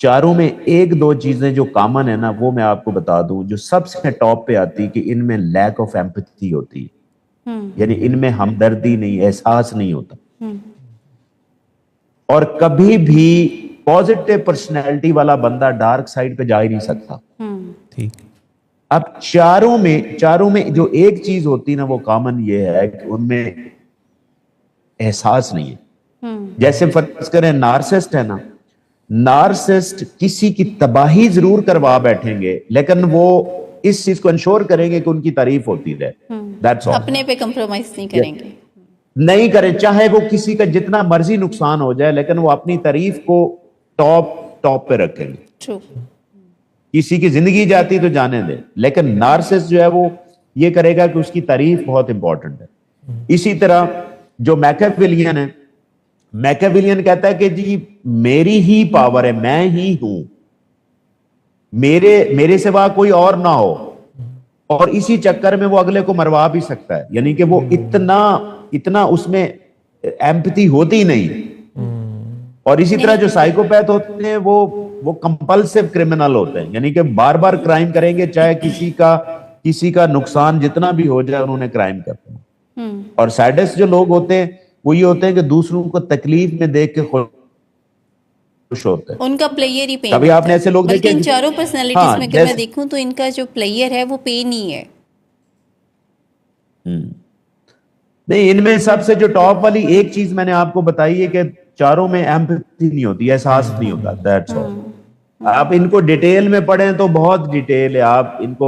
4 میں 1-2 چیزیں جو کامن ہے نا وہ میں آپ کو بتا دوں جو سب سے ٹاپ پہ آتی کہ ان میں لیک آف ایمپتھی ہوتی ہے، یعنی ان میں ہمدردی نہیں، احساس نہیں ہوتا. اور کبھی بھی پازیٹیو پرسنالٹی والا بندہ ڈارک سائڈ پہ جا ہی نہیں سکتا. ٹھیک. اب چاروں میں جو ایک چیز ہوتی نا وہ کامن یہ ہے کہ ان میں احساس نہیں ہے. جیسے فرض کریں نارسسٹ ہے نا، نارسسٹ کسی کی تباہی ضرور کروا بیٹھیں گے لیکن وہ اس چیز کو انشور کریں گے کہ ان کی تعریف ہوتی رہے. اپنے پہ کمپرومائز نہیں کریں گے، نہیں کریں، چاہے وہ کسی کا جتنا مرضی نقصان ہو جائے لیکن وہ اپنی تعریف کو ٹاپ پہ رکھیں گے. ٹرو. کسی کی زندگی جاتی تو جانے دیں، لیکن نارسسٹ جو ہے وہ یہ کرے گا کہ اس کی تعریف بہت امپورٹنٹ ہے. اسی طرح جو میکیاویلین ہے، میکیاویلین کہتا ہے کہ جی میری ہی پاور ہے، میں ہی ہوں، میرے سوا کوئی اور نہ ہو. اور اسی چکر میں وہ اگلے کو مروا بھی سکتا ہے، یعنی کہ وہ اتنا اس میں ایمپتھی ہوتی نہیں. اور اسی طرح جو سائیکوپیتھ ہوتے ہیں وہ کمپلسیو کرمنل ہوتے ہیں، یعنی کہ بار بار کرائم کریں گے چاہے کسی کا نقصان جتنا بھی ہو جائے انہوں نے کرائم کرنا. اور سیڈسٹ جو لوگ ہوتے ہیں وہ یہ ہوتے ہیں کہ دوسروں کو تکلیف میں دیکھ کے خوش ہوتے ہیں. ان کا پلیئر ہی پین. کبھی آپ نے ایسے لوگ دیکھے؟ بلکہ ان 4 پرسنالٹیز میں اگر میں دیکھوں تو ان کا جو پلیئر ہے وہ پین ہی ہے. نہیں، ان میں سب سے جو ٹاپ والی ایک چیز میں نے آپ کو بتائی ہے کہ 4 میں ایمپتھی نہیں ہوتی، احساس نہیں ہوتا. That's all. آپ ان کو ڈیٹیل میں پڑھیں تو بہت ڈیٹیل ہے، آپ ان کو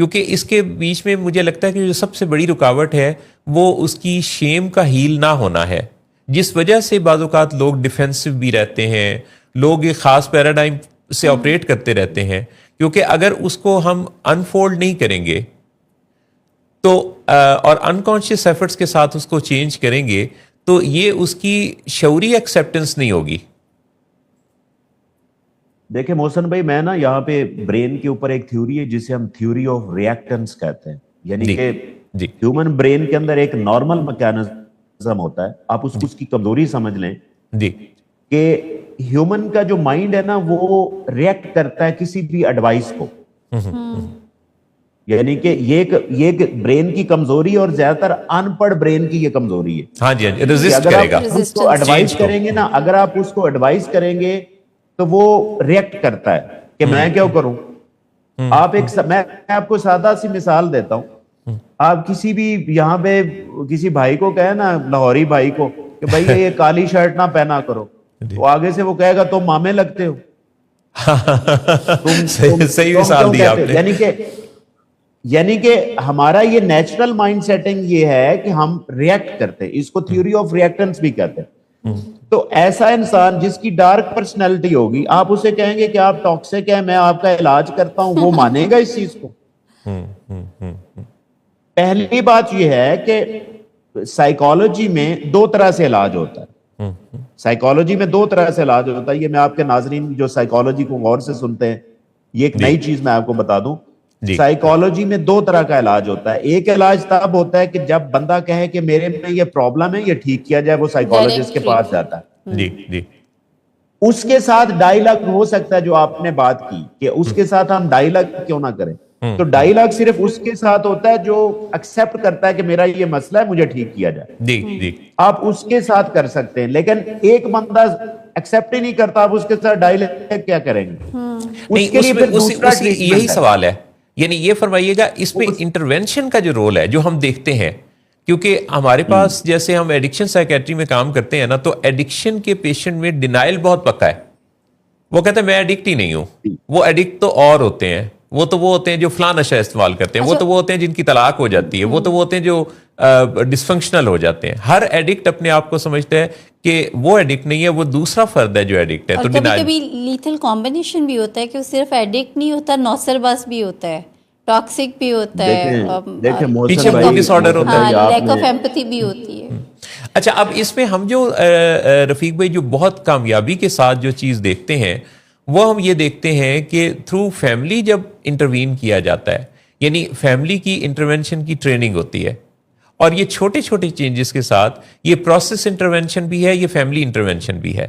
کیونکہ اس کے بیچ میں مجھے لگتا ہے کہ جو سب سے بڑی رکاوٹ ہے وہ اس کی شیم کا ہیل نہ ہونا ہے، جس وجہ سے بعض اوقات لوگ ڈیفینسو بھی رہتے ہیں، لوگ ایک خاص پیراڈائم سے آپریٹ کرتے رہتے ہیں، کیونکہ اگر اس کو ہم انفولڈ نہیں کریں گے تو اور انکانشیس ایفرٹس کے ساتھ اس کو چینج کریں گے تو یہ اس کی شعوری ایکسیپٹنس نہیں ہوگی. دیکھیں محسن بھائی، میں نا یہاں پہ برین کے اوپر ایک تھیوری ہے جسے ہم تھیوری آف ریئیکٹنس کہتے ہیں، یعنی کہ ہیومن برین کے اندر ایک نارمل میکینزم ہوتا ہے، آپ اس کو اس کی کمزوری سمجھ لیں کہ ہیومن کا جو مائنڈ ہے نا وہ ریئیکٹ کرتا ہے کسی بھی ایڈوائس کو، یعنی کہ یہ برین کی کمزوری اور زیادہ تر ان پڑھ برین کی یہ کمزوری ہے. ہاں جی، ریزسٹ کرے گا. اگر آپ اس کو ایڈوائز کریں گے نا، اگر آپ اس کو ایڈوائز کریں گے تو وہ ریئیکٹ کرتا ہے کہ میں کیا کروں. میں آپ کو سادہ سی مثال دیتا ہوں. آپ کسی بھی یہاں پہ کسی بھائی کو کہے نا، لاہوری بھائی کو، کہ بھائی یہ کالی شرٹ نہ پہنا کرو، تو آگے سے وہ کہے گا تم مامے لگتے ہو. صحیح مثال دی آپ نے. یعنی کہ ہمارا یہ نیچرل مائنڈ سیٹنگ یہ ہے کہ ہم ریئیکٹ کرتے ہیں، اس کو تھیوری آف ریئیکٹنس بھی کہتے ہیں. تو ایسا انسان جس کی ڈارک پرسنالٹی ہوگی، آپ اسے کہیں گے کہ آپ ٹاکسک ہیں، میں آپ کا علاج کرتا ہوں، وہ مانے گا اس چیز کو؟ پہلی بات یہ ہے کہ سائیکالوجی میں دو طرح سے علاج ہوتا ہے. سائیکالوجی میں دو طرح سے علاج ہوتا ہے. یہ میں آپ کے ناظرین جو سائیکالوجی کو غور سے سنتے ہیں، یہ ایک نئی چیز میں آپ کو بتا دوں. سائیکالوجی میں دو طرح کا علاج ہوتا ہے. ایک علاج تب ہوتا ہے کہ جب بندہ کہے کہ میرے میں یہ پرابلم ہے، یہ ٹھیک کیا جائے، وہ سائیکالوجسٹ کے پاس جاتا ہے. اس کے ساتھ ڈائیلاگ ہو سکتا ہے جو آپ نے بات کی کہ اس کے ساتھ ہم ڈائیلاگ کیوں نہ کریں. تو ڈائیلاگ صرف اس کے ساتھ ہوتا ہے جو ایکسپٹ کرتا ہے کہ میرا یہ مسئلہ ہے، مجھے ٹھیک کیا جائے. آپ اس کے ساتھ کر سکتے ہیں، لیکن ایک بندہ ایکسپٹ ہی نہیں کرتا، آپ اس کے ساتھ ڈائیلاگ کیا کریں گے؟ اس کے لیے پھر دوسرا یہی سوال ہے. یعنی یہ فرمائیے گا اس میں انٹرونشن کا جو رول ہے جو ہم دیکھتے ہیں، کیونکہ ہمارے پاس جیسے ہم ایڈکشن سائیکیٹری میں کام کرتے ہیں نا، تو ایڈکشن کے پیشنٹ میں ڈینائل بہت پکا ہے. وہ کہتے ہیں میں ایڈکٹ ہی نہیں ہوں. وہ ایڈکٹ تو اور ہوتے ہیں، وہ ہوتے ہیں جو فلاں نشہ استعمال کرتے ہیں، وہ ہوتے ہیں جن کی طلاق ہو جاتی ہے، وہ ہوتے ہیں جو ڈسفنکشنل ہو جاتے ہیں. ہر ایڈکٹ اپنے آپ کو سمجھتا ہے کہ وہ ایڈکٹ نہیں ہے، وہ دوسرا فرد ہے جو ایڈکٹ ہے. اور کبھی کبھی لیتھل کمبینیشن بھی ہوتا ہے کہ وہ صرف ایڈکٹ نہیں ہوتا، نوسر باز بھی ہوتا ہے، ٹاکسک بھی ہوتا ہے، پیچھے ڈس آرڈر ہوتا ہے، لیک آف ایمپتھی بھی ہوتی ہے. اچھا، اب اس میں ہم جو رفیق بھائی جو بہت کامیابی کے ساتھ جو چیز دیکھتے ہیں وہ ہم یہ دیکھتے ہیں کہ تھرو فیملی جب انٹروین کیا جاتا ہے، یعنی فیملی کی انٹرونشن کی ٹریننگ ہوتی ہے، اور یہ چھوٹے چھوٹے چینجز کے ساتھ یہ پروسیس انٹرونشن بھی ہے، یہ فیملی انٹرونشن بھی ہے،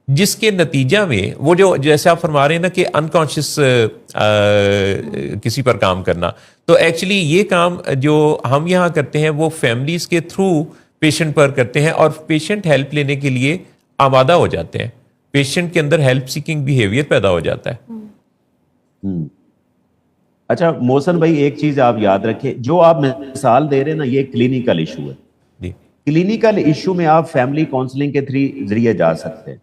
جس کے نتیجہ میں وہ جو جیسے آپ فرما رہے ہیں نا کہ انکانشیس کسی پر کام کرنا، تو ایکچولی یہ کام جو ہم یہاں کرتے ہیں وہ فیملیز کے تھرو پیشنٹ پر کرتے ہیں، اور پیشنٹ ہیلپ لینے کے لیے آمادہ ہو جاتے ہیں. پیشنٹ کے اندر ہیلپ سیکنگ بیہیویئر پیدا ہو جاتا ہے. اچھا محسن بھائی، ایک چیز آپ یاد رکھیں، جو آپ مثال دے رہے ہیں نا، یہ کلینیکل ایشو ہے. کلینیکل ایشو میں آپ فیملی کاؤنسلنگ کے ذریعے جا سکتے ہیں،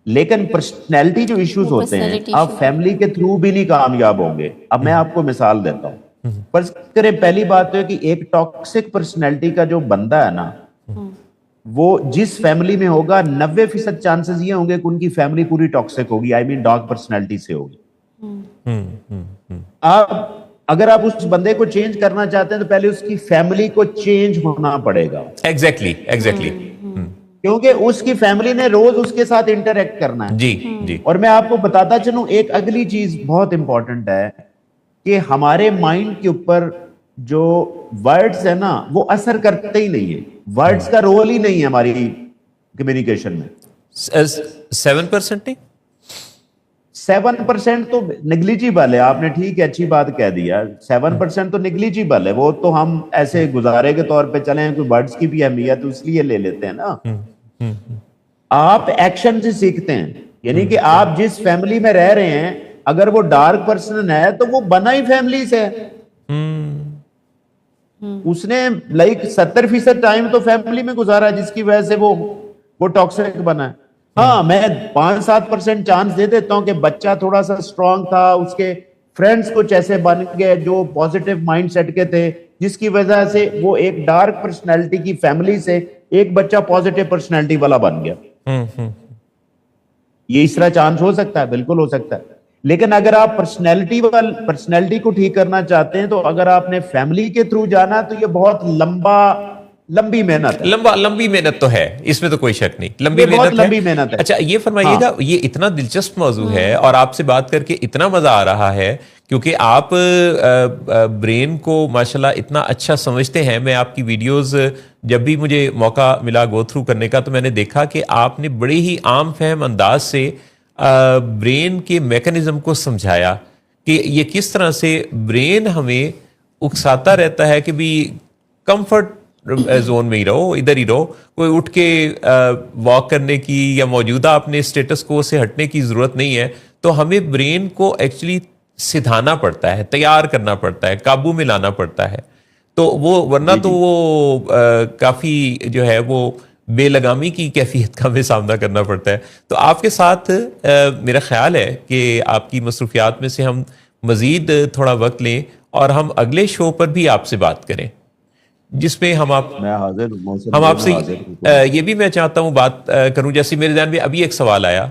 لیکن پرسنالٹی جو ایشوز ہوتے ہیں آپ فیملی کے تھرو بھی نہیں کامیاب ہوں گے. اب میں آپ کو مثال دیتا ہوں. فرض کریں پہلی بات تو ہے کہ ایک ٹاکسک پرسنالٹی کا جو بندہ ہے نا، وہ جس فیملی میں ہوگا 90% چانسز یہ ہوں گے کہ ان کی فیملی پوری ٹاکسک ہوگی، آئی مین ڈارک پرسنالٹی سے ہوگی. اگر آپ اس بندے کو چینج کرنا چاہتے ہیں تو پہلے اس کی فیملی کو چینج ہونا پڑے گا. ایگزیکٹلی کیونکہ اس کی فیملی نے روز اس کے ساتھ انٹریکٹ کرنا ہے. جی. اور میں آپ کو بتاتا چلوں ایک اگلی چیز بہت امپورٹنٹ ہے کہ ہمارے مائنڈ کے اوپر جو ورڈز ہیں نا وہ اثر کرتے ہی نہیں ہے. ورڈز کا رول ہی نہیں ہے ہماری کمیونیکیشن میں. 7% نہیں، 7% تو نگلیجیبل ہے. آپ نے ٹھیک ہے، اچھی بات کہہ دیا. 7% تو نگلیجیبل ہے، وہ تو ہم ایسے گزارے کے طور پہ چلیں، کوئی ورڈز کی بھی اہمیت اس لیے لے لیتے ہیں نا. آپ ایکشن سے سیکھتے ہیں، یعنی کہ آپ جس فیملی میں رہ رہے ہیں اگر وہ ڈارک پرسن ہے تو وہ بنا ہی فیملی سے ہے. اس نے 70% ٹائم تو فیملی میں گزارا جس کی وجہ سے وہ ٹاکسک بنا ہے. ہاں، میں 5-7% چانس دے دیتا ہوں کہ بچہ تھوڑا سا اسٹرانگ تھا، اس کے فرینڈس کچھ ایسے بن گئے جو پازیٹیو مائنڈ سیٹ کے تھے، جس کی وجہ سے وہ ایک ڈارک پرسنالٹی کی فیملی سے ایک بچہ پازیٹیو پرسنالٹی والا بن گیا. یہ اس طرح چانس ہو سکتا ہے، بالکل ہو سکتا ہے. لیکن اگر آپ پرسنالٹی کو ٹھیک کرنا چاہتے ہیں تو اگر آپ نے فیملی کے تھرو جانا تو یہ بہت لمبی محنت ہے. لمبی محنت تو ہے، اس میں تو کوئی شک نہیں، بہت لمبی محنت ہے. اچھا یہ فرمائیے گا، یہ اتنا دلچسپ موضوع ہے اور آپ سے بات کر کے اتنا مزہ آ رہا ہے کیونکہ آپ برین کو ماشاءاللہ اتنا اچھا سمجھتے ہیں. میں آپ کی ویڈیوز جب بھی مجھے موقع ملا گو تھرو کرنے کا تو میں نے دیکھا کہ آپ نے بڑے ہی عام فہم انداز سے برین کے میکانزم کو سمجھایا کہ یہ کس طرح سے برین ہمیں اکساتا رہتا ہے کہ بھی کمفرٹ زون میں ہی رہو، ادھر ہی رہو، کوئی اٹھ کے واک کرنے کی یا موجودہ اپنے اسٹیٹس کو سے ہٹنے کی ضرورت نہیں ہے. تو ہمیں برین کو ایکچولی سدھانا پڑتا ہے، تیار کرنا پڑتا ہے، قابو میں لانا پڑتا ہے. تو وہ ورنہ تو وہ کافی جو ہے وہ بے لگامی کی کیفیت کا ہمیں سامنا کرنا پڑتا ہے. تو آپ کے ساتھ میرا خیال ہے کہ آپ کی مصروفیات میں سے ہم مزید تھوڑا وقت لیں اور ہم اگلے شو پر بھی آپ سے بات کریں جس میں ہم آپ سے یہ بھی میں چاہتا ہوں بات کروں. جیسے میرے ذہن میں ابھی ایک سوال آیا،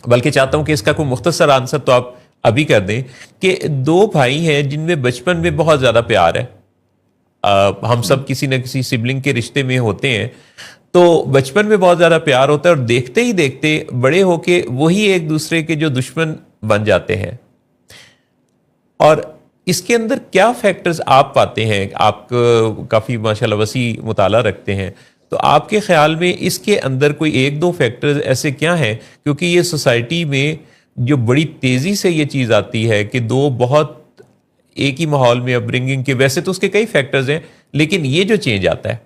بلکہ چاہتا ہوں کہ اس کا کوئی مختصر آنسر تو آپ ابھی کر دیں کہ دو بھائی ہیں جن میں بچپن میں بہت زیادہ پیار ہے. ہم سب کسی نہ کسی سبلنگ کے رشتے میں ہوتے ہیں، تو بچپن میں بہت زیادہ پیار ہوتا ہے اور دیکھتے ہی دیکھتے بڑے ہو کے وہی ایک دوسرے کے جو دشمن بن جاتے ہیں. اور اس کے اندر کیا فیکٹرز آپ پاتے ہیں؟ آپ کافی ماشاءاللہ وسیع مطالعہ رکھتے ہیں، تو آپ کے خیال میں اس کے اندر کوئی ایک دو فیکٹرز ایسے کیا ہیں؟ کیونکہ یہ سوسائٹی میں جو بڑی تیزی سے یہ چیز آتی ہے کہ دو بہت ایک ہی ماحول میں اپ برنگنگ کے، ویسے تو اس کے کئی فیکٹرز ہیں لیکن یہ جو چینج آتا ہے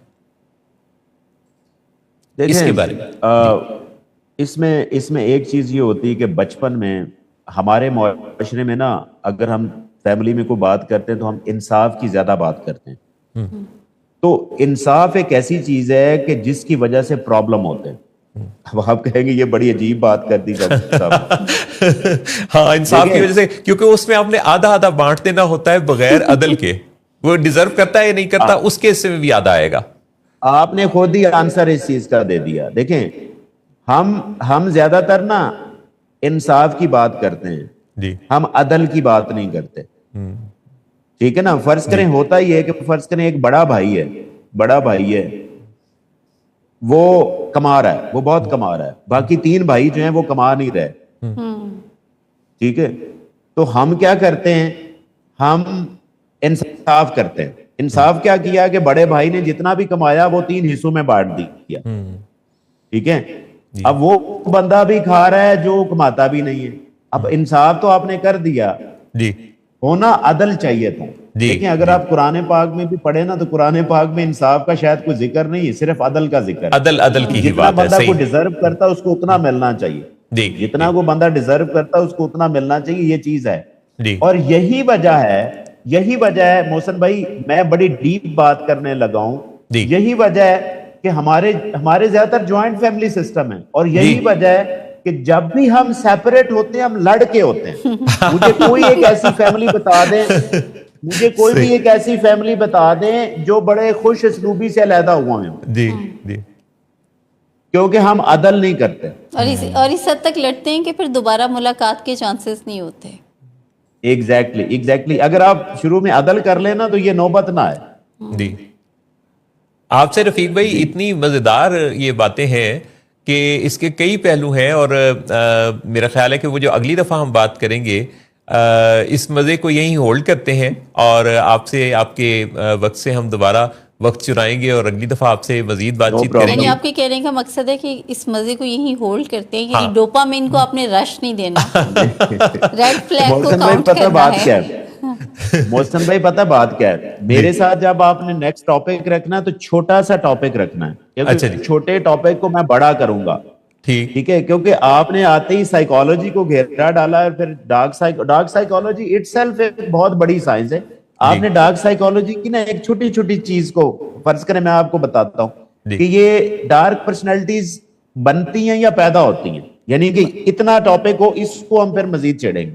اس کے بارے میں اس میں ایک چیز یہ ہوتی ہے کہ بچپن میں ہمارے معاشرے میں نا، اگر ہم فیملی میں کوئی بات کرتے ہیں تو ہم انصاف کی زیادہ بات کرتے ہیں. تو انصاف ایک ایسی چیز ہے کہ جس کی وجہ سے پرابلم ہوتے ہیں. اب آپ کہیں گے یہ بڑی عجیب بات کر دی صاحب. ہاں، انصاف کی وجہ سے، کیونکہ اس میں آپ نے آدھا آدھا بانٹ دینا ہوتا ہے بغیر عدل کے. وہ ڈیزرو کرتا ہے یا نہیں کرتا اس کے حصے میں بھی آدھا آئے گا. آپ نے خود ہی آنسر اس چیز کا دے دیا. دیکھیں ہم زیادہ تر نا انصاف کی بات کرتے ہیں جی، ہم عدل کی بات نہیں کرتے. ٹھیک ہے نا. فرض کریں ہوتا ہی ہے کہ فرض کریں ایک بڑا بھائی ہے وہ کما رہا ہے، وہ بہت کما رہا ہے، باقی تین بھائی جو ہیں وہ کما نہیں رہے. ٹھیک ہے. تو ہم کیا کرتے ہیں؟ ہم انصاف کرتے ہیں. انصاف کیا کیا کہ بڑے بھائی نے جتنا بھی کمایا وہ 3 حصوں میں بانٹ دیا. ٹھیک ہے. اب وہ بندہ بھی کھا رہا ہے جو کماتا بھی نہیں ہے. اب انصاف تو آپ نے کر دیا، جی، ہونا عدل چاہیے تھا. دیکھیں اگر آپ قرآن پاک میں بھی پڑھیں نا تو قرآن پاک میں انصاف کا شاید کوئی ذکر نہیں ہے، صرف عدل کا ذکر ہے. عدل کی ہی جتنا بات ہے. بندہ کو ڈیزرو کرتا اس کو اتنا ملنا چاہیے. جتنا کو بندہ ڈیزرو کرتا اس کو اتنا ملنا چاہیے. یہ چیز ہے. اور یہی وجہ ہے محسن بھائی، میں بڑی ڈیپ بات کرنے لگا ہوں. یہی وجہ ہے کہ ہمارے زیادہ تر جوائنٹ فیملی سسٹم ہے. اور یہی وجہ ہے کہ جب بھی ہم سیپریٹ ہوتے ہیں ہم لڑ کے ہوتے ہیں. مجھے کوئی ایک ایسی فیملی بتا دیں جو بڑے خوش اسلوبی سے علیحدہ ہوئے ہیں. جی جی، کیونکہ ہم عدل نہیں کرتے اور اس حد تک لڑتے ہیں کہ پھر دوبارہ ملاقات کے چانسز نہیں ہوتے. ایگزیکٹلی. اگر آپ شروع میں عدل کر لیں نا تو یہ نوبت نہ آئے. جی، آپ سے رفیق بھائی اتنی مزیدار یہ باتیں ہیں کہ اس کے کئی پہلو ہیں. اور میرا خیال ہے کہ وہ جو اگلی دفعہ ہم بات کریں گے اس مزے کو یہیں ہولڈ کرتے ہیں اور آپ کے وقت سے ہم دوبارہ وقت چرائیں گے اور اگلی دفعہ آپ سے مزید بات چیت کریں گے. یعنی آپ کے کہنے کا مقصد ہے کہ اس مزے کو یہیں ہولڈ کرتے ہیں، یعنی ڈوپامین کو آپ نے رش نہیں دینا، ریڈ فلیگ کو کاؤنٹ کرنا ہے. محسن بھائی پتہ بات کیا ہے؟ میرے ساتھ جب آپ نے نیکسٹ ٹاپک رکھنا ہے تو چھوٹا سا ٹاپک رکھنا ہے. چھوٹے ٹاپک کو میں بڑا کروں گا. ٹھیک ہے. کیونکہ آپ نے آتے ہی سائیکالوجی کو گھیرا ڈالا ہے. پھر ڈارک سائیکالوجی اٹ سیلف ایک بہت بڑی سائنس ہے. آپ نے ڈارک سائیکالوجی کی نا ایک چھوٹی چھوٹی چیز کو فرض کریں میں آپ کو بتاتا ہوں کہ یہ ڈارک پرسنالٹیز بنتی ہیں یا پیدا ہوتی ہیں. یعنی کہ اتنا ٹاپک ہو، اس کو ہم پھر مزید چھیڑیں گے.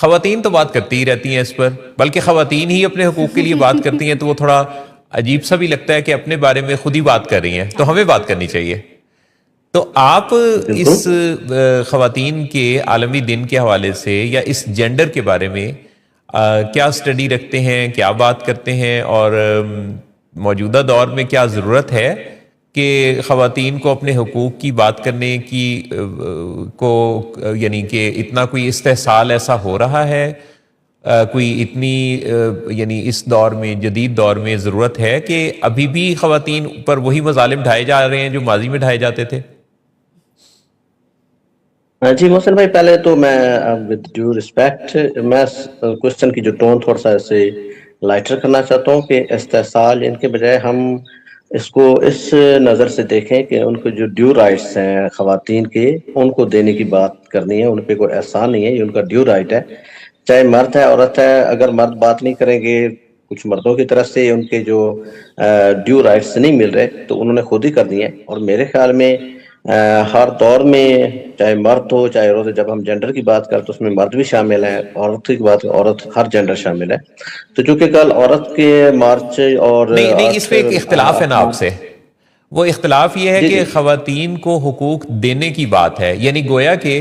خواتین تو بات کرتی ہی رہتی ہیں اس پر، بلکہ خواتین ہی اپنے حقوق کے لیے بات کرتی ہیں، تو وہ تھوڑا عجیب سا بھی لگتا ہے کہ اپنے بارے میں خود ہی بات کر رہی ہیں، تو ہمیں بات کرنی چاہیے۔ تو آپ اس خواتین کے عالمی دن کے حوالے سے یا اس جینڈر کے بارے میں کیا سٹڈی رکھتے ہیں، کیا بات کرتے ہیں، اور موجودہ دور میں کیا ضرورت ہے کہ خواتین کو اپنے حقوق کی بات کرنے کی کو یعنی کہ اتنا کوئی استحصال ایسا ہو رہا ہے، کوئی اتنی یعنی اس دور میں، جدید دور میں ضرورت ہے کہ ابھی بھی خواتین پر وہی مظالم ڈھائے جا رہے ہیں جو ماضی میں ڈھائے جاتے تھے؟ جی محسن بھائی، پہلے تو میں ود ڈیو ریسپیکٹ میں کوشچن کی جو ٹون تھوڑا سا ایسے لائٹر کرنا چاہتا ہوں کہ استحصال ان کے بجائے ہم اس کو اس نظر سے دیکھیں کہ ان کو جو ڈیو رائٹس ہیں خواتین کے، ان کو دینے کی بات کرنی ہے۔ ان پہ کوئی احسان نہیں ہے، یہ ان کا ڈیو رائٹ ہے، چاہے مرد ہے عورت ہے۔ اگر مرد بات نہیں کریں گے، کچھ مردوں کی طرف سے ان کے جو ڈیو رائٹس نہیں مل رہے تو انہوں نے خود ہی کرنی ہے۔ اور میرے خیال میں ہر دور میں چاہے مرد ہو چاہے عورت، جب ہم جینڈر کی بات کریں تو اس میں مرد بھی شامل ہیں، عورت کی بات عورت، ہر جینڈر شامل ہے۔ تو چونکہ کل عورت کے مارچ اور نہیں اس پہ ایک اختلاف ہے نا آپ سے، وہ اختلاف یہ ہے کہ خواتین کو حقوق دینے کی بات ہے، یعنی گویا کہ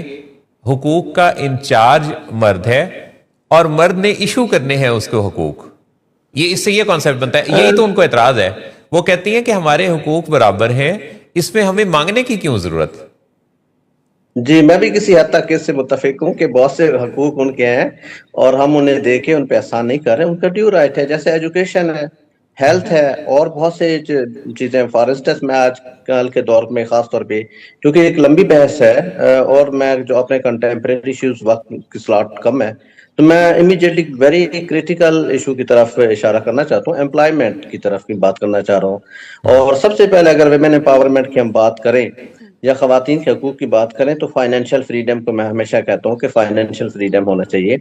حقوق کا انچارج مرد ہے اور مرد نے ایشو کرنے ہیں اس کو حقوق، یہ اس سے یہ کانسیپٹ بنتا ہے۔ یہی تو ان کو اعتراض ہے، وہ کہتی ہیں کہ ہمارے حقوق برابر ہیں، اس میں ہمیں مانگنے کی کیوں ضرورت؟ جی میں بھی کسی حد تک اس سے متفق ہوں کہ بہت سے حقوق ان کے ہیں اور ہم انہیں دے کے ان پہ احسان نہیں کر رہے، ان کا ڈیو رائٹ ہے، جیسے ایجوکیشن ہے، ہیلتھ ہے، اور بہت سے چیزیں۔ فار انسٹنس میں آج کل کے دور میں خاص طور پہ، کیونکہ ایک لمبی بحث ہے اور میں جو اپنے کنٹمپریری ایشوز، وقت کی سلاٹ کم ہے، تو میں امیڈیٹلی ویری کریٹیکل ایشو کی طرف اشارہ کرنا چاہتا ہوں، امپلائمنٹ کی طرف کی بات کرنا چاہ رہا ہوں۔ اور سب سے پہلے اگر ویمن امپاورمنٹ کی ہم بات کریں یا خواتین کے حقوق کی بات کریں تو فائنینشیل فریڈم کو میں ہمیشہ کہتا ہوں کہ فائنینشیل فریڈم ہونا چاہیے۔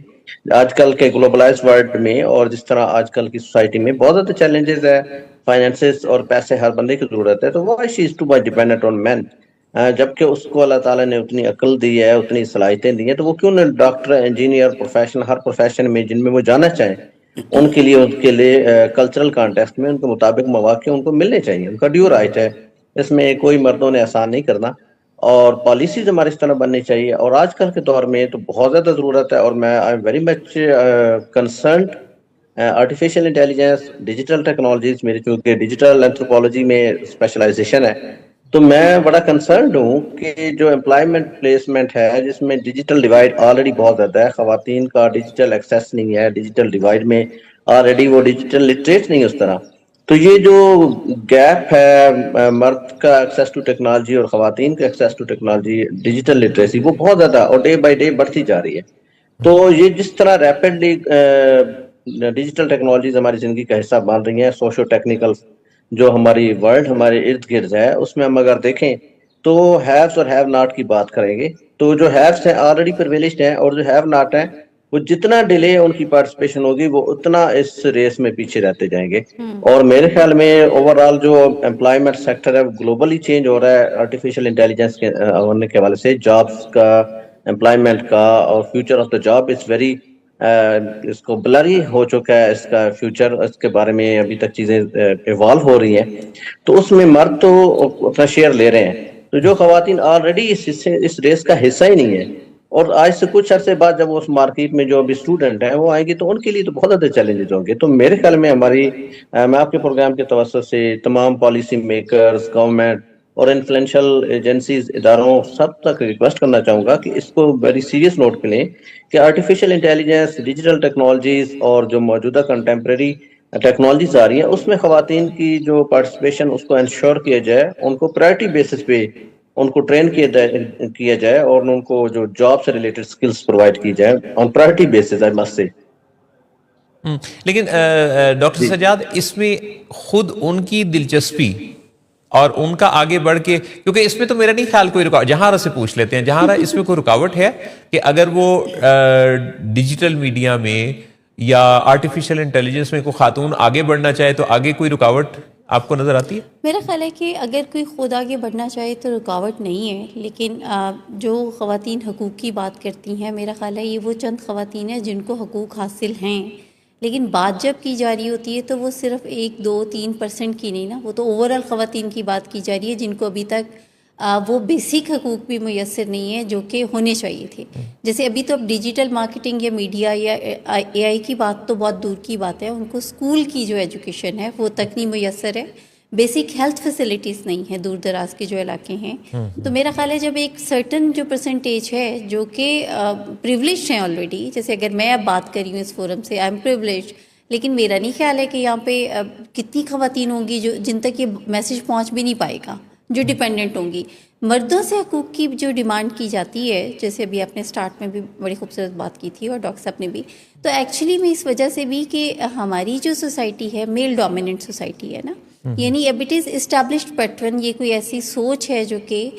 آج کل کے گلوبلائز ورلڈ میں اور جس طرح آج کل کی سوسائٹی میں بہت زیادہ چیلنجز ہے، فائنینسز اور پیسے ہر بندے کی ضرورت ہے، تو why she is too much dependent on man, جبکہ اس کو اللہ تعالیٰ نے اتنی عقل دی ہے، اتنی صلاحیتیں دی ہیں، تو وہ کیوں نہ ڈاکٹر، انجینئر، پروفیشن، ہر پروفیشن میں جن میں وہ جانا چاہیں ان کے لیے کلچرل کانٹیکسٹ میں ان کے مطابق مواقع ان کو ملنے چاہیے، ان کا ڈیو رائٹ ہے، اس میں کوئی مردوں نے احسان نہیں کرنا۔ اور پالیسیز ہماری اس طرح بننی چاہیے، اور آج کل کے دور میں تو بہت زیادہ ضرورت ہے، اور میں I am very much concerned artificial intelligence, digital technologies, میری چونکہ ڈیجیٹل اینتھروپولوجی میں اسپیشلائزیشن ہے، تو میں بڑا کنسرنڈ ہوں کہ جو امپلائمنٹ پلیسمنٹ ہے جس میں ڈیجیٹل ڈیوائڈ آلریڈی بہت زیادہ ہے، خواتین کا ڈیجیٹل ایکسیس نہیں ہے، ڈیجیٹل ڈیوائڈ میں آلریڈی وہ ڈیجیٹل لٹریٹ نہیں اس طرح، تو یہ جو گیپ ہے مرد کا ایکسیس ٹو ٹیکنالوجی اور خواتین کا access to technology, digital literacy, وہ بہت زیادہ اور ڈے بائی ڈے بڑھتی جا رہی ہے۔ تو یہ جس طرح ریپڈلی ڈیجیٹل ٹیکنالوجیز ہماری زندگی کا حصہ بن رہی ہیں، سوشو ٹیکنیکل جو ہماری ورلڈ ہمارے ارد گرد ہے، اس میں ہم اگر دیکھیں تو ہیوز اور ہیو ناٹ کی بات کریں گے، تو جو ہیوز ہیں آلریڈی پرویلجڈ ہیں، اور جو ہیو ناٹ ہیں وہ جتنا ڈیلے ان کی پارٹیسپیشن ہوگی وہ اتنا اس ریس میں پیچھے رہتے جائیں گے۔ اور میرے خیال میں اوور آل جو امپلائمنٹ سیکٹر ہے وہ گلوبلی چینج ہو رہا ہے آرٹیفیشیل انٹیلیجنس کے ہونے کے حوالے سے، جابس کا، امپلائمنٹ کا، اور future of the job is very اس کو بلری ہو چکا ہے، اس کا فیوچر، اس کے بارے میں ابھی تک چیزیں ایوالو ہو رہی ہیں، تو اس میں مرد تو اپنا شیئر لے رہے ہیں، تو جو خواتین آلریڈی اس ریس کا حصہ ہی نہیں ہے، اور آج سے کچھ عرصے بعد جب اس مارکیٹ میں جو ابھی اسٹوڈنٹ ہیں وہ آئیں گی تو ان کے لیے تو بہت زیادہ چیلنجز ہوں گے۔ تو میرے خیال میں میں آپ کے پروگرام کے توسط سے تمام پالیسی میکرز، گورنمنٹ اور انفلوئنشل ایجنسیز، اداروں، سب تک ریکویسٹ کرنا چاہوں گا کہ اس کو ویری سیریس نوٹ پہ لیں کہ آرٹیفیشیل انٹیلیجنس، ڈیجیٹل ٹیکنالوجیز اور جو موجودہ کنٹمپریری ٹیکنالوجیز آ رہی ہیں اس میں خواتین کی جو پارٹیسپیشن اس کو انشور کیا جائے، ان کو پرائرٹی بیسس پہ ان کو ٹرین کیا جائے، اور ان کو جو جاب سے ریلیٹڈ سکلز پرووائڈ کی جائے on priority basis, I must say. لیکن ڈاکٹر سجاد، اس میں خود ان کی دلچسپی اور ان کا آگے بڑھ کے، کیونکہ اس میں تو میرا نہیں خیال کوئی رکاوٹ، جہاں سے پوچھ لیتے ہیں، جہاں اس میں کوئی رکاوٹ ہے کہ اگر وہ ڈیجیٹل میڈیا میں یا آرٹیفیشیل انٹیلیجنس میں کوئی خاتون آگے بڑھنا چاہے تو آگے کوئی رکاوٹ آپ کو نظر آتی ہے؟ میرا خیال ہے کہ اگر کوئی خود آگے بڑھنا چاہے تو رکاوٹ نہیں ہے، لیکن جو خواتین حقوق کی بات کرتی ہیں، میرا خیال ہے یہ وہ چند خواتین ہیں جن کو حقوق حاصل ہیں، لیکن بات جب کی جا رہی ہوتی ہے تو وہ صرف 1-2-3% کی نہیں نا، وہ تو اوورآل خواتین کی بات کی جا رہی ہے جن کو ابھی تک وہ بیسک حقوق بھی میسر نہیں ہیں جو کہ ہونے چاہیے تھے. جیسے ابھی تو اب ڈیجیٹل مارکیٹنگ یا میڈیا یا اے آئی کی بات تو بہت دور کی بات ہے، ان کو اسکول کی جو ایجوکیشن ہے وہ تک نہیں میسر ہے، بیسک ہیلتھ فیسلٹیز نہیں ہیں دور دراز کے جو علاقے ہیں. تو میرا خیال ہے جب ایک سرٹن جو پرسنٹیج ہے جو کہ پریولیجڈ ہیں آلریڈی، جیسے اگر میں اب بات کر رہی ہوں اس فورم سے، آئی ایم پریولیجڈ، لیکن میرا نہیں خیال ہے کہ یہاں پہ کتنی خواتین ہوں گی جو جن تک یہ میسج پہنچ بھی نہیں پائے گا، جو ڈیپینڈنٹ ہوں گی. مردوں سے حقوق کی جو ڈیمانڈ کی جاتی ہے، جیسے ابھی آپ نے سٹارٹ میں بھی بڑی خوبصورت بات کی تھی اور ڈاکٹر صاحب نے بھی، تو ایکچولی میں اس وجہ سے بھی کہ ہماری جو سوسائٹی ہے میل ڈومیننٹ سوسائٹی ہے نا، یعنی اب اٹ از اسٹیبلشڈ پیٹرن، یہ کوئی ایسی سوچ ہے جو کہ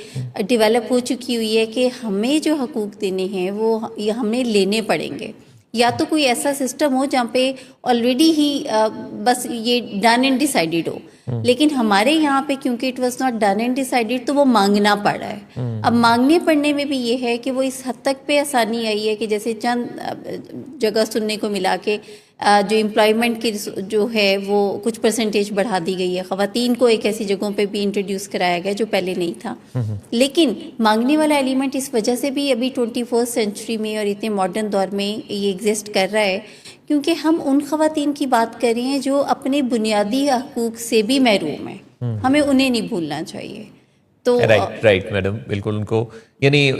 ڈیولپ ہو چکی ہوئی ہے کہ ہمیں جو حقوق دینے ہیں وہ ہمیں لینے پڑیں گے، یا تو کوئی ایسا سسٹم ہو جہاں پہ آلریڈی ہی بس یہ ڈن اینڈ ڈیسائیڈڈ ہو. لیکن ہمارے یہاں پہ کیونکہ it was not done and decided تو وہ مانگنا پڑ رہا ہے. اب مانگنے پڑنے میں بھی یہ ہے کہ وہ اس حد تک پہ آسانی آئی ہے کہ جیسے چند جگہ سننے کو ملا کہ جو امپلائمنٹ کی جو ہے وہ کچھ پرسنٹیج بڑھا دی گئی ہے، خواتین کو ایک ایسی جگہوں پہ بھی انٹروڈیوس کرایا گیا جو پہلے نہیں تھا. لیکن مانگنے والا ایلیمنٹ اس وجہ سے بھی ابھی 21 سینچری میں اور اتنے ماڈرن دور میں یہ ایگزسٹ کر رہا ہے کیونکہ ہم ان خواتین کی بات کر رہے ہیں جو اپنے بنیادی حقوق سے بھی محروم ہیں، ہمیں انہیں نہیں بھولنا چاہیے. تو رائٹ میڈم، بالکل. ان کو یعنی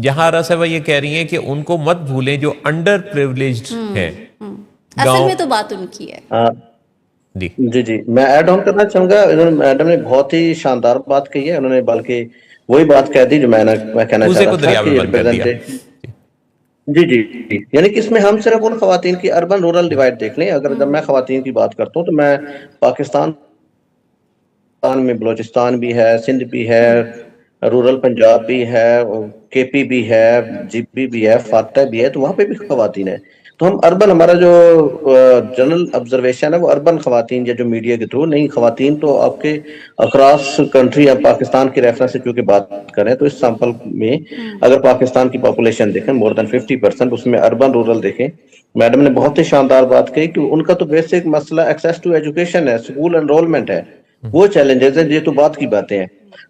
جہاں آرا صاحبہ یہ کہہ رہی ہیں کہ ان کو مت بھولیں جو انڈر پریولیجڈ ہیں. اصل میں تو بات ان کی ہے. جی میں ایڈ آن کرنا چاہوں گا. میڈم نے بہت ہی شاندار بات کہی ہے، انہوں نے بلکہ وہی بات کہہ دی جو میں کہنا چاہ رہا تھا کہ ریپرزینٹیشن. جی یعنی کہ اس میں ہم صرف ان خواتین کی اربن رورل ڈیوائڈ دیکھ لیں. اگر جب میں خواتین کی بات کرتا ہوں تو میں پاکستان میں بلوچستان بھی ہے، سندھ بھی ہے، رورل پنجاب بھی ہے، کے پی بھی ہے، جی پی بھی ہے، فاتح بھی ہے، تو وہاں پہ بھی خواتین ہیں. تو ہم اربن، ہمارا جو جنرل آبزرویشن ہے وہ اربن خواتین یا جو میڈیا کے تھرو نہیں خواتین تو آپ کے اکراس کنٹری، اب پاکستان کی ریفرنس سے کیونکہ بات کریں تو اس سیمپل میں اگر پاکستان کی پاپولیشن دیکھیں مور دین 50%، اس میں اربن رورل دیکھیں. میڈم نے بہت ہی شاندار بات کہی کہ ان کا تو بیسک مسئلہ ایکسیس ٹو ایجوکیشن ہے، اسکول انرولمنٹ ہے، وہ چیلنجز ہیں، یہ تو بات کی باتیں ہیں.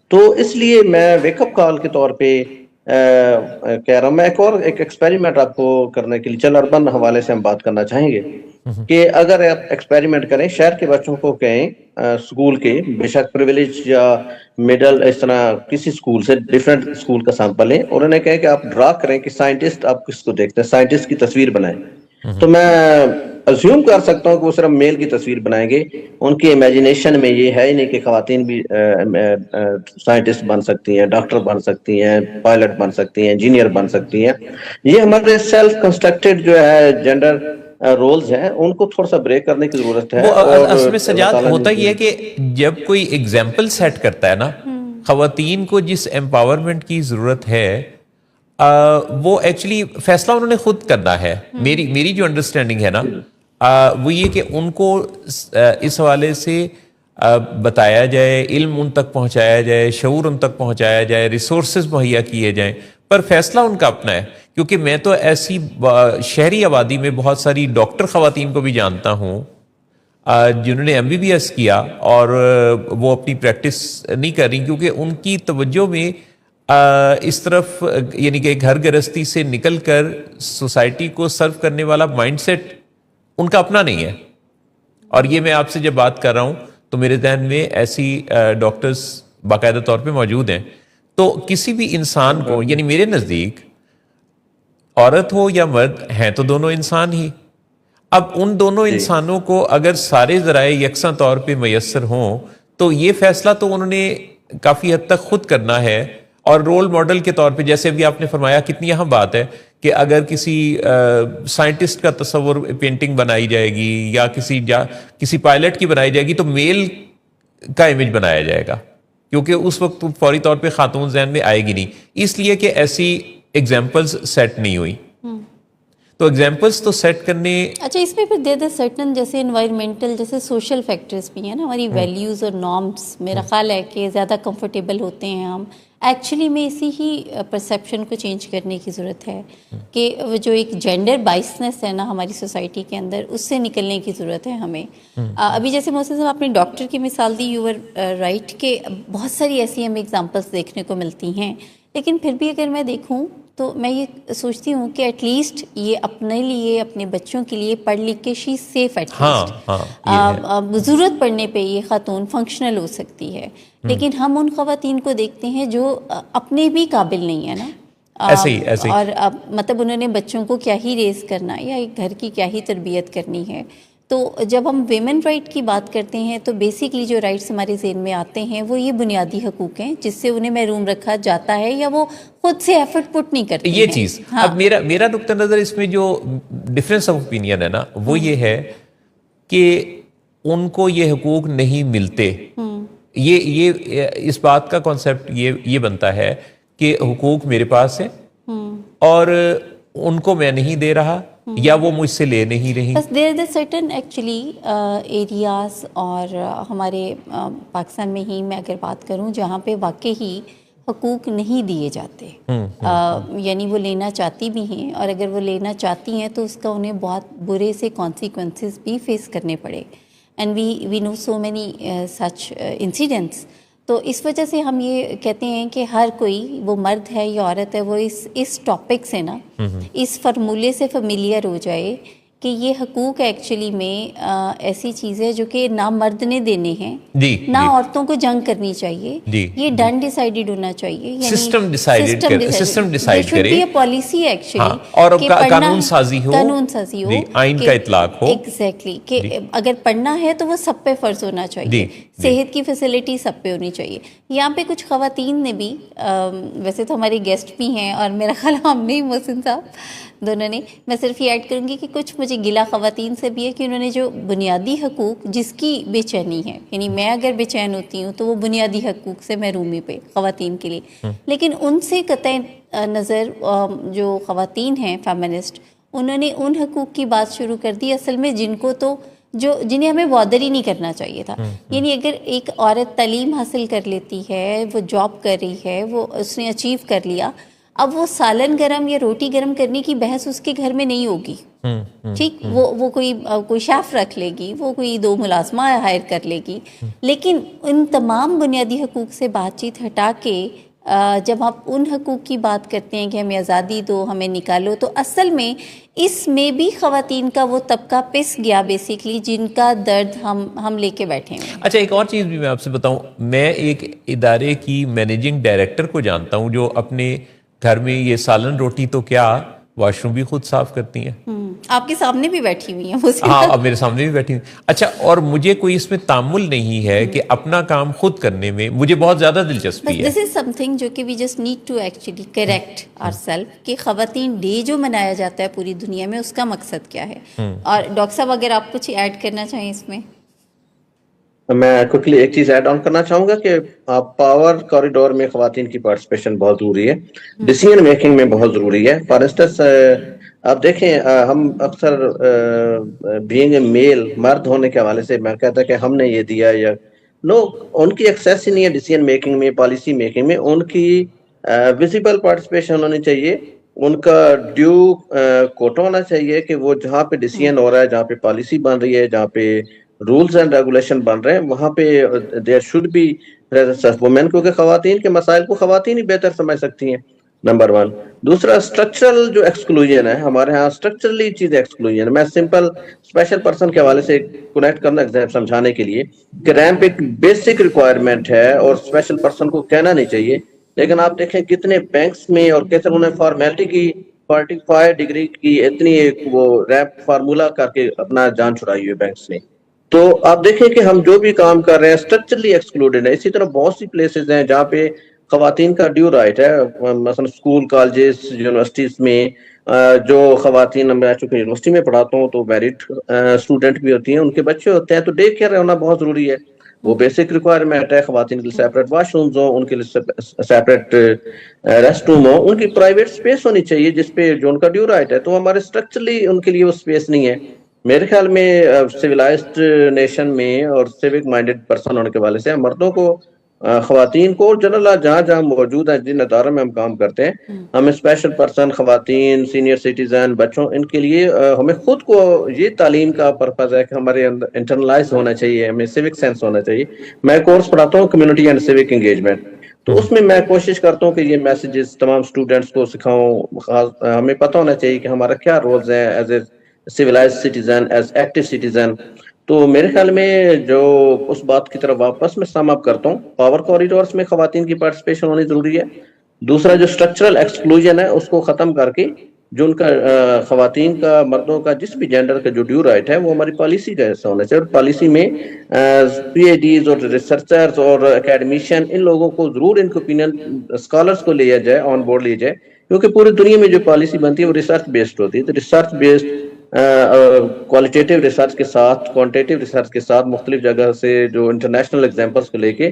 تو اس لیے میں ویک اپ کال کے طور پہ کہہ رہا ہوں. میں ایک ایکسپیریمنٹ آپ کو کرنے کے لیے، چل اربن حوالے سے ہم بات کرنا چاہیں گے کہ اگر آپ ایکسپیریمنٹ کریں، شہر کے بچوں کو کہیں اسکول کے، بے شک پریویلیج یا مڈل اس طرح کسی اسکول سے ڈیفرنٹ اسکول کا سیمپل لیں اور انہیں کہیں کہ آپ ڈرا کریں کہ سائنٹسٹ آپ کس کو دیکھتے ہیں، سائنٹسٹ کی تصویر بنائیں. تو میں اسیوم کر سکتا ہوں کہ وہ صرف میل کی تصویر بنائیں گے. ان کی امیجنیشن میں یہ ہے ہی نہیں کہ خواتین بھی سائنٹسٹ بن سکتی ہیں، ڈاکٹر بن سکتی ہیں، پائلٹ بن سکتی ہیں، انجینئر بن سکتی ہیں. یہ ہمارے سیلف کنسٹرکٹڈ جو ہے جینڈر رولز ہیں، ان کو تھوڑا سا بریک کرنے کی ضرورت ہے. اصل میں سجاد ہوتا یہ ہے کہ جب کوئی ایگزامپل سیٹ کرتا ہے نا، خواتین کو جس امپاورمنٹ کی ضرورت ہے وہ ایکچولی فیصلہ انہوں نے خود کرنا ہے. میری جو انڈرسٹینڈنگ ہے نا وہ یہ کہ ان کو اس حوالے سے بتایا جائے، علم ان تک پہنچایا جائے، شعور ان تک پہنچایا جائے، ریسورسز مہیا کیے جائیں، پر فیصلہ ان کا اپنا ہے. کیونکہ میں تو ایسی شہری آبادی میں بہت ساری ڈاکٹر خواتین کو بھی جانتا ہوں جنہوں نے MBBS کیا اور وہ اپنی پریکٹس نہیں کر رہی کیونکہ ان کی توجہ میں اس طرف، یعنی کہ گھر گرہستی سے نکل کر سوسائٹی کو سرو کرنے والا مائنڈ سیٹ ان کا اپنا نہیں ہے. اور یہ میں آپ سے جب بات کر رہا ہوں تو میرے ذہن میں ایسی ڈاکٹرز باقاعدہ طور پہ موجود ہیں. تو کسی بھی انسان کو، یعنی میرے نزدیک عورت ہو یا مرد ہیں تو دونوں انسان ہی. اب ان دونوں انسانوں کو اگر سارے ذرائع یکساں طور پہ میسر ہوں تو یہ فیصلہ تو انہوں نے کافی حد تک خود کرنا ہے. اور رول ماڈل کے طور پہ جیسے بھی آپ نے فرمایا کتنی اہم بات ہے کہ اگر کسی سائنٹسٹ کا تصور پینٹنگ بنائی جائے گی یا کسی پائلٹ کی بنائی جائے گی تو میل کا امیج بنایا جائے گا کیونکہ اس وقت فوری طور پہ خاتون ذہن میں آئے گی نہیں، اس لیے کہ ایسی ایگزامپلز سیٹ نہیں ہوئی. تو ایگزامپلس تو سیٹ کرنے. اچھا اس میں پھر دیر سرٹن جیسے انوائرمنٹل جیسے سوشل فیکٹرز بھی ہیں نا, ہماری ویلیوز اور نارمس میرا خیال ہے کہ زیادہ کمفرٹیبل ہوتے ہیں ہم. ایکچولی میں اسی ہی پرسیپشن کو چینج کرنے کی ضرورت ہے کہ وہ جو ایک جینڈر بائسنس ہے نا ہماری سوسائٹی کے اندر, اس سے نکلنے کی ضرورت ہے ہمیں. ابھی جیسے محسن صاحب آپ نے ڈاکٹر کی مثال دی, یو ور رائٹ کہ بہت ساری ایسی ہمیں ایگزامپلس دیکھنے کو ملتی ہیں, لیکن پھر بھی اگر میں دیکھوں تو میں یہ سوچتی ہوں کہ ایٹ لیسٹ یہ اپنے لیے اپنے بچوں کے لیے پڑھ لکھ کے شی سیف ایٹ لیسٹ, ضرورت پڑنے پہ یہ خاتون فنکشنل ہو سکتی ہے. لیکن ہم ان خواتین کو دیکھتے ہیں جو اپنے بھی قابل نہیں ہے نا, ایسے ہی اور مطلب انہوں نے بچوں کو کیا ہی ریز کرنا یا ایک گھر کی کیا ہی تربیت کرنی ہے. تو جب ہم ویمن رائٹ کی بات کرتے ہیں تو بیسکلی جو رائٹس ہمارے ذہن میں آتے ہیں وہ یہ بنیادی حقوق ہیں جس سے انہیں محروم رکھا جاتا ہے یا وہ خود سے ایفرٹ پٹ نہیں کرتے یہ چیز. اب میرا نقطہ نظر اس میں جو ڈفرینس آف اوپینین ہے نا وہ یہ ہے کہ ان کو یہ حقوق نہیں ملتے. یہ اس بات کا کانسیپٹ یہ بنتا ہے کہ حقوق میرے پاس ہیں اور ان کو میں نہیں دے رہا یا وہ مجھ سے لے نہیں رہی. بس دیر از سرٹن ایکچولی ایریاز اور ہمارے پاکستان میں ہی میں اگر بات کروں جہاں پہ واقعی حقوق نہیں دیے جاتے, یعنی وہ لینا چاہتی بھی ہیں اور اگر وہ لینا چاہتی ہیں تو اس کا انہیں بہت برے سے کانسیکوینسز بھی فیس کرنے پڑے. And we know so many such incidents. تو اس وجہ سے ہم یہ کہتے ہیں کہ ہر کوئی, وہ مرد ہے یا عورت ہے, وہ اس ٹاپک سے نا اس فارمولے سے فیملیئر ہو جائے کہ یہ حقوق ایکچولی میں ایسی چیز ہے جو کہ نہ مرد نے دینے ہیں نہ عورتوں کو جنگ کرنی چاہیے. یہ ڈن ڈیسائیڈڈ ہونا چاہیے, سسٹم ڈیسائیڈ کرے, یہ پالیسی ایکچولی اور قانون سازی ہو, آئین کا اطلاق ہو. ایگزیکٹلی کہ اگر پڑھنا ہے تو وہ سب پہ فرض ہونا چاہیے. صحت کی فیسلٹی سب پہ ہونی چاہیے. یہاں پہ کچھ خواتین نے بھی, ویسے تو ہمارے گیسٹ بھی ہیں اور میرا خیال ہم نے محسن صاحب دونوں نے, میں صرف یہ ایڈ کروں گی کہ کچھ مجھے گلا خواتین سے بھی ہے کہ انہوں نے جو بنیادی حقوق جس کی بے چینی ہے, یعنی میں اگر بے چین ہوتی ہوں تو وہ بنیادی حقوق سے محرومی پہ خواتین کے لیے, لیکن ان سے قطع نظر جو خواتین ہیں فیمنسٹ, انہوں نے ان حقوق کی بات شروع کر دی اصل میں جن کو تو جنہیں ہمیں بادر ہی نہیں کرنا چاہیے تھا. یعنی اگر ایک عورت تعلیم حاصل کر لیتی ہے, وہ جاب کر رہی ہے, وہ اس نے اچیو کر لیا, اب وہ سالن گرم یا روٹی گرم کرنے کی بحث اس کے گھر میں نہیں ہوگی. ٹھیک, وہ کوئی شیف رکھ لے گی, وہ کوئی 2 ملازمہ ہائر کر لے گی, لیکن ان تمام بنیادی حقوق سے بات چیت ہٹا کے جب آپ ان حقوق کی بات کرتے ہیں کہ ہمیں آزادی دو, ہمیں نکالو, تو اصل میں اس میں بھی خواتین کا وہ طبقہ پس گیا بیسیکلی جن کا درد ہم لے کے بیٹھے ہیں. اچھا ایک اور چیز بھی میں آپ سے بتاؤں, میں ایک ادارے کی مینیجنگ ڈائریکٹر کو جانتا ہوں جو اپنے گھر میں یہ سالن روٹی تو کیا واش روم بھی خود صاف کرتی ہیں. آپ کے سامنے بھی بیٹھی ہوئی ہیں. ہاں اب میرے سامنے بھی بیٹھی ہوئی. اچھا, اور مجھے کوئی اس میں تامل نہیں ہے کہ اپنا کام خود کرنے میں مجھے بہت زیادہ دلچسپی ہے. دس از سم تھنگ جو کہ we just need to actually correct our self کہ خواتین ڈے جو منایا جاتا ہے پوری دنیا میں اس کا مقصد کیا ہے. اور ڈاکٹر صاحب اگر آپ کچھ ایڈ کرنا چاہیں اس میں. میں کوئکلی ایک چیز ایڈ آن کرنا چاہوں گا کہ پاور کوریڈور میں خواتین کی پارٹیسپیشن بہت ضروری ہے, ڈیسیژن میکنگ میں بہت ضروری ہے. فار انسٹنس آپ دیکھیں, ہم اکثر بینگ اے میل, مرد ہونے کے حوالے سے میں کہتا کہ ہم نے یہ دیا یا نو, ان کی ایکسیس ہی نہیں ہے ڈیسیژن میکنگ میں, پالیسی میکنگ میں. ان کی ویزیبل پارٹیسپیشن ہونی چاہیے, ان کا ڈیو کوٹا ہونا چاہیے کہ وہ جہاں پہ ڈیسیژن ہو رہا ہے, جہاں پہ پالیسی بن رہی ہے, جہاں پہ رولز اینڈ ریگولیشن بن رہے ہیں, وہاں پہ there should be presence of women, کیونکہ خواتین کے مسائل کو خواتین ہی بہتر سمجھ سکتی ہیں, نمبر 1. دوسرا, اسٹرکچرل جو ایکسکلوژن ہے ہمارے ہاں, اسٹرکچرلی چیز ایکسکلوژن. میں سمپل اسپیشل پرسن کے حوالے سے کنیکٹ کرنا سمجھانے کے لیے کہ ریمپ ایک بیسک ریکوائرمنٹ ہے اور اسپیشل پرسن کو کہنا نہیں چاہیے, لیکن آپ دیکھیں کتنے بینکس میں اور کیسے انہوں نے فارمیلٹی کی 45 ڈگری کی اتنی ایک وہ ریمپ فارمولا کر کے اپنا جان چھڑائی ہوئی بینکس نے. تو آپ دیکھیں کہ ہم جو بھی کام کر رہے ہیں اسٹرکچرلی ایکسکلوڈڈ ہے. اسی طرح بہت سی پلیسز ہیں جہاں پہ خواتین کا ڈیو رائٹ ہے, مثلا اسکول, کالجز, یونیورسٹیز میں جو خواتین, میں چونکہ یونیورسٹی میں پڑھاتا ہوں تو میرڈ اسٹوڈنٹ بھی ہوتی ہیں, ان کے بچے ہوتے ہیں, تو ڈے کیئر ہونا بہت ضروری ہے. وہ بیسک ریکوائرمنٹ ہے. خواتین کے لیے سیپریٹ واش رومز ہوں, ان کے لیے سیپریٹ ریسٹ روم ہوں, ان کی پرائیویٹ اسپیس ہونی چاہیے جس پہ جو ان کا ڈیو رائٹ ہے. تو ہمارے اسٹرکچرلی ان کے لیے وہ اسپیس نہیں ہے. میرے خیال میں سویلائزڈ نیشن میں اور سیوک مائنڈیڈ پرسن ہونے کے والے سے مردوں کو, خواتین کو, جنرل جہاں جہاں موجود ہیں جن اداروں میں ہم کام کرتے ہیں, ہمیں اسپیشل پرسن, خواتین, سینئر سٹیزن, بچوں, ان کے لیے ہمیں خود کو یہ تعلیم کا پرپز ہے کہ ہمارے اندر انٹرنلائز ہونا چاہیے, ہمیں سیوک سینس ہونا چاہیے. میں کورس پڑھاتا ہوں کمیونٹی اینڈ سیوک انگیجمنٹ, تو اس میں میں کوشش کرتا ہوں کہ یہ میسیجز تمام اسٹوڈنٹس کو سکھاؤں. ہمیں پتہ ہونا چاہیے کہ ہمارا کیا رولز ہیں as a civilised citizen, as active citizen. تو میرے خیال میں جو اس بات کی طرف واپس میں سم اپ کرتا ہوں, پاور کوریڈورز میں خواتین کی پارٹیسپیشن ہونی ضروری ہے. دوسرا جو اسٹرکچرل ایکسکلوژن ہے اس کو ختم کر کے جو ان کا خواتین کا, مردوں کا, جس بھی جینڈر کا جو ڈیو رائٹ ہے وہ ہماری پالیسی کا حصہ ہونا چاہیے. اور پالیسی میں پی ایچ ڈیز اور ریسرچرز اور اکیڈمیشین, ان لوگوں کو ضرور ان کے اوپینین اسکالرس کو لیا جائے, آن بورڈ لیا جائے, کیونکہ پوری دنیا میں جو پالیسی بنتی ہے وہ ریسرچ بیسڈ ہوتی ہے. تو ریسرچ بیسڈ کوالٹیٹیو ریسرچ کے ساتھ, کوانٹیٹیو ریسرچ کے ساتھ, مختلف جگہ سے جو انٹرنیشنل ایگزامپلس کو لے کے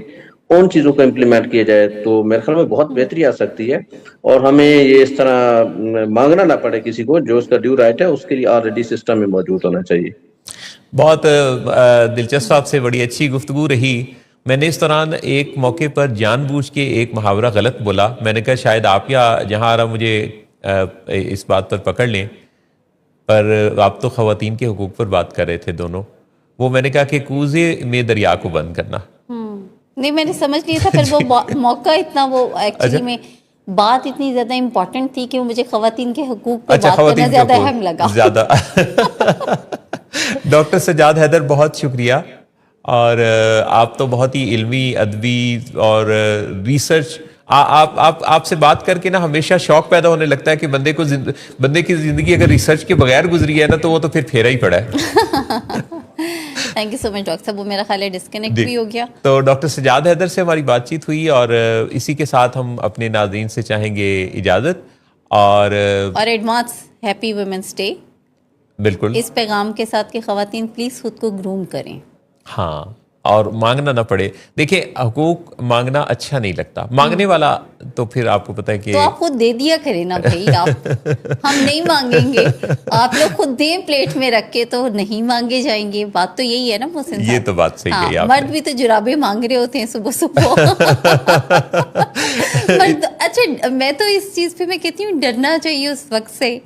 ان چیزوں کو امپلیمنٹ کیا جائے تو میرے خیال میں بہت بہتری آ سکتی ہے. اور ہمیں یہ اس طرح مانگنا نہ پڑے کسی کو, جو اس کا ڈیو رائٹ ہے اس کے لیے آلریڈی سسٹم میں موجود ہونا چاہیے. بہت دلچسپ, آپ سے بڑی اچھی گفتگو رہی. میں نے اس دوران ایک موقع پر جان بوجھ کے ایک محاورہ غلط بولا. میں نے کہا شاید آپ یا جہاں آ رہا مجھے اس بات پر پکڑ لیں, پر آپ تو خواتین کے حقوق پر بات کر رہے تھے دونوں. وہ میں نے کہا کہ کوزے میں دریا کو بند کرنا. نہیں, میں نے سمجھ لیا تھا, پھر وہ موقع اتنا, وہ ایکچولی میں بات اتنی زیادہ امپورٹنٹ تھی کہ وہ مجھے خواتین کے حقوق پر بات کرنا زیادہ اہم لگا. زیادہ. ڈاکٹر سجاد حیدر, بہت شکریہ. اور آپ تو بہت ہی علمی, ادبی اور ریسرچ, آپ سے بات کر کے نا ہمیشہ شوق پیدا ہونے لگتا ہے کہ بندے کی زندگی اگر ریسرچ کے بغیر گزری ہے نا تو وہ تو پھر پھیرا ہی پڑا ہے. Thank you so much doctor صاحب, وہ میرا خیال ہے ڈسکنیکٹ بھی ہو گیا. تو ڈاکٹر سجاد حیدر سے ہماری بات چیت ہوئی, اور اسی کے ساتھ ہم اپنے ناظرین سے چاہیں گے اجازت. اور ایڈوانس ہیپی ویمنس ڈے. بالکل اس پیغام کے ساتھ کہ خواتین پلیز خود کو گروم کریں. ہاں, اور مانگنا نہ پڑے. دیکھیں, حقوق مانگنا اچھا نہیں لگتا, مانگنے والا تو پھر آپ کو پتہ ہے کہ تو آپ خود دے دیا کریں نا بھائی. آپ, ہم نہیں مانگیں گے, آپ لوگ خود دیں پلیٹ میں رکھ کے, تو نہیں مانگے جائیں گے. بات تو یہی ہے نا محسن صاحب. یہ تو بات صحیح کہی آپ نے. مرد بھی تو جرابیں مانگ رہے ہوتے ہیں صبح صبح. اچھا, میں تو اس چیز پہ میں کہتی ہوں ڈرنا چاہیے اس وقت سے.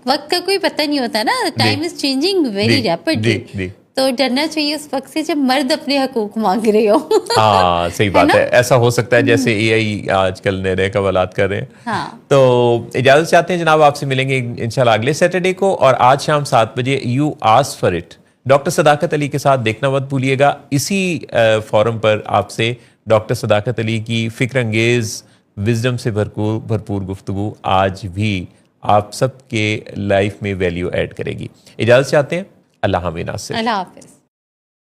وقت کا کوئی پتہ نہیں ہوتا نا, time is changing very rapidly. تو ڈرنا چاہیے اس وقت سے جب مرد اپنے حقوق مانگ رہے ہو. ہاں, صحیح بات ہے. ایسا ہو سکتا ہے جیسے اے آئی آج کل نئے نئے قوالات کر رہے ہیں. تو اجازت چاہتے ہیں جناب, آپ سے ملیں گے انشاءاللہ اگلے سیٹرڈے کو, اور آج شام 7 بجے you ask for it doctor صداقت علی کے ساتھ دیکھنا مت بھولیے گا. اسی فورم پر آپ سے ڈاکٹر صداقت علی کی فکر انگیز, وزڈم سے بھرپور گفتگو آج بھی آپ سب کے لائف میں ویلیو ایڈ کرے گی. اجازت چاہتے ہیں, اللہ حافظ. اللہ حافظ.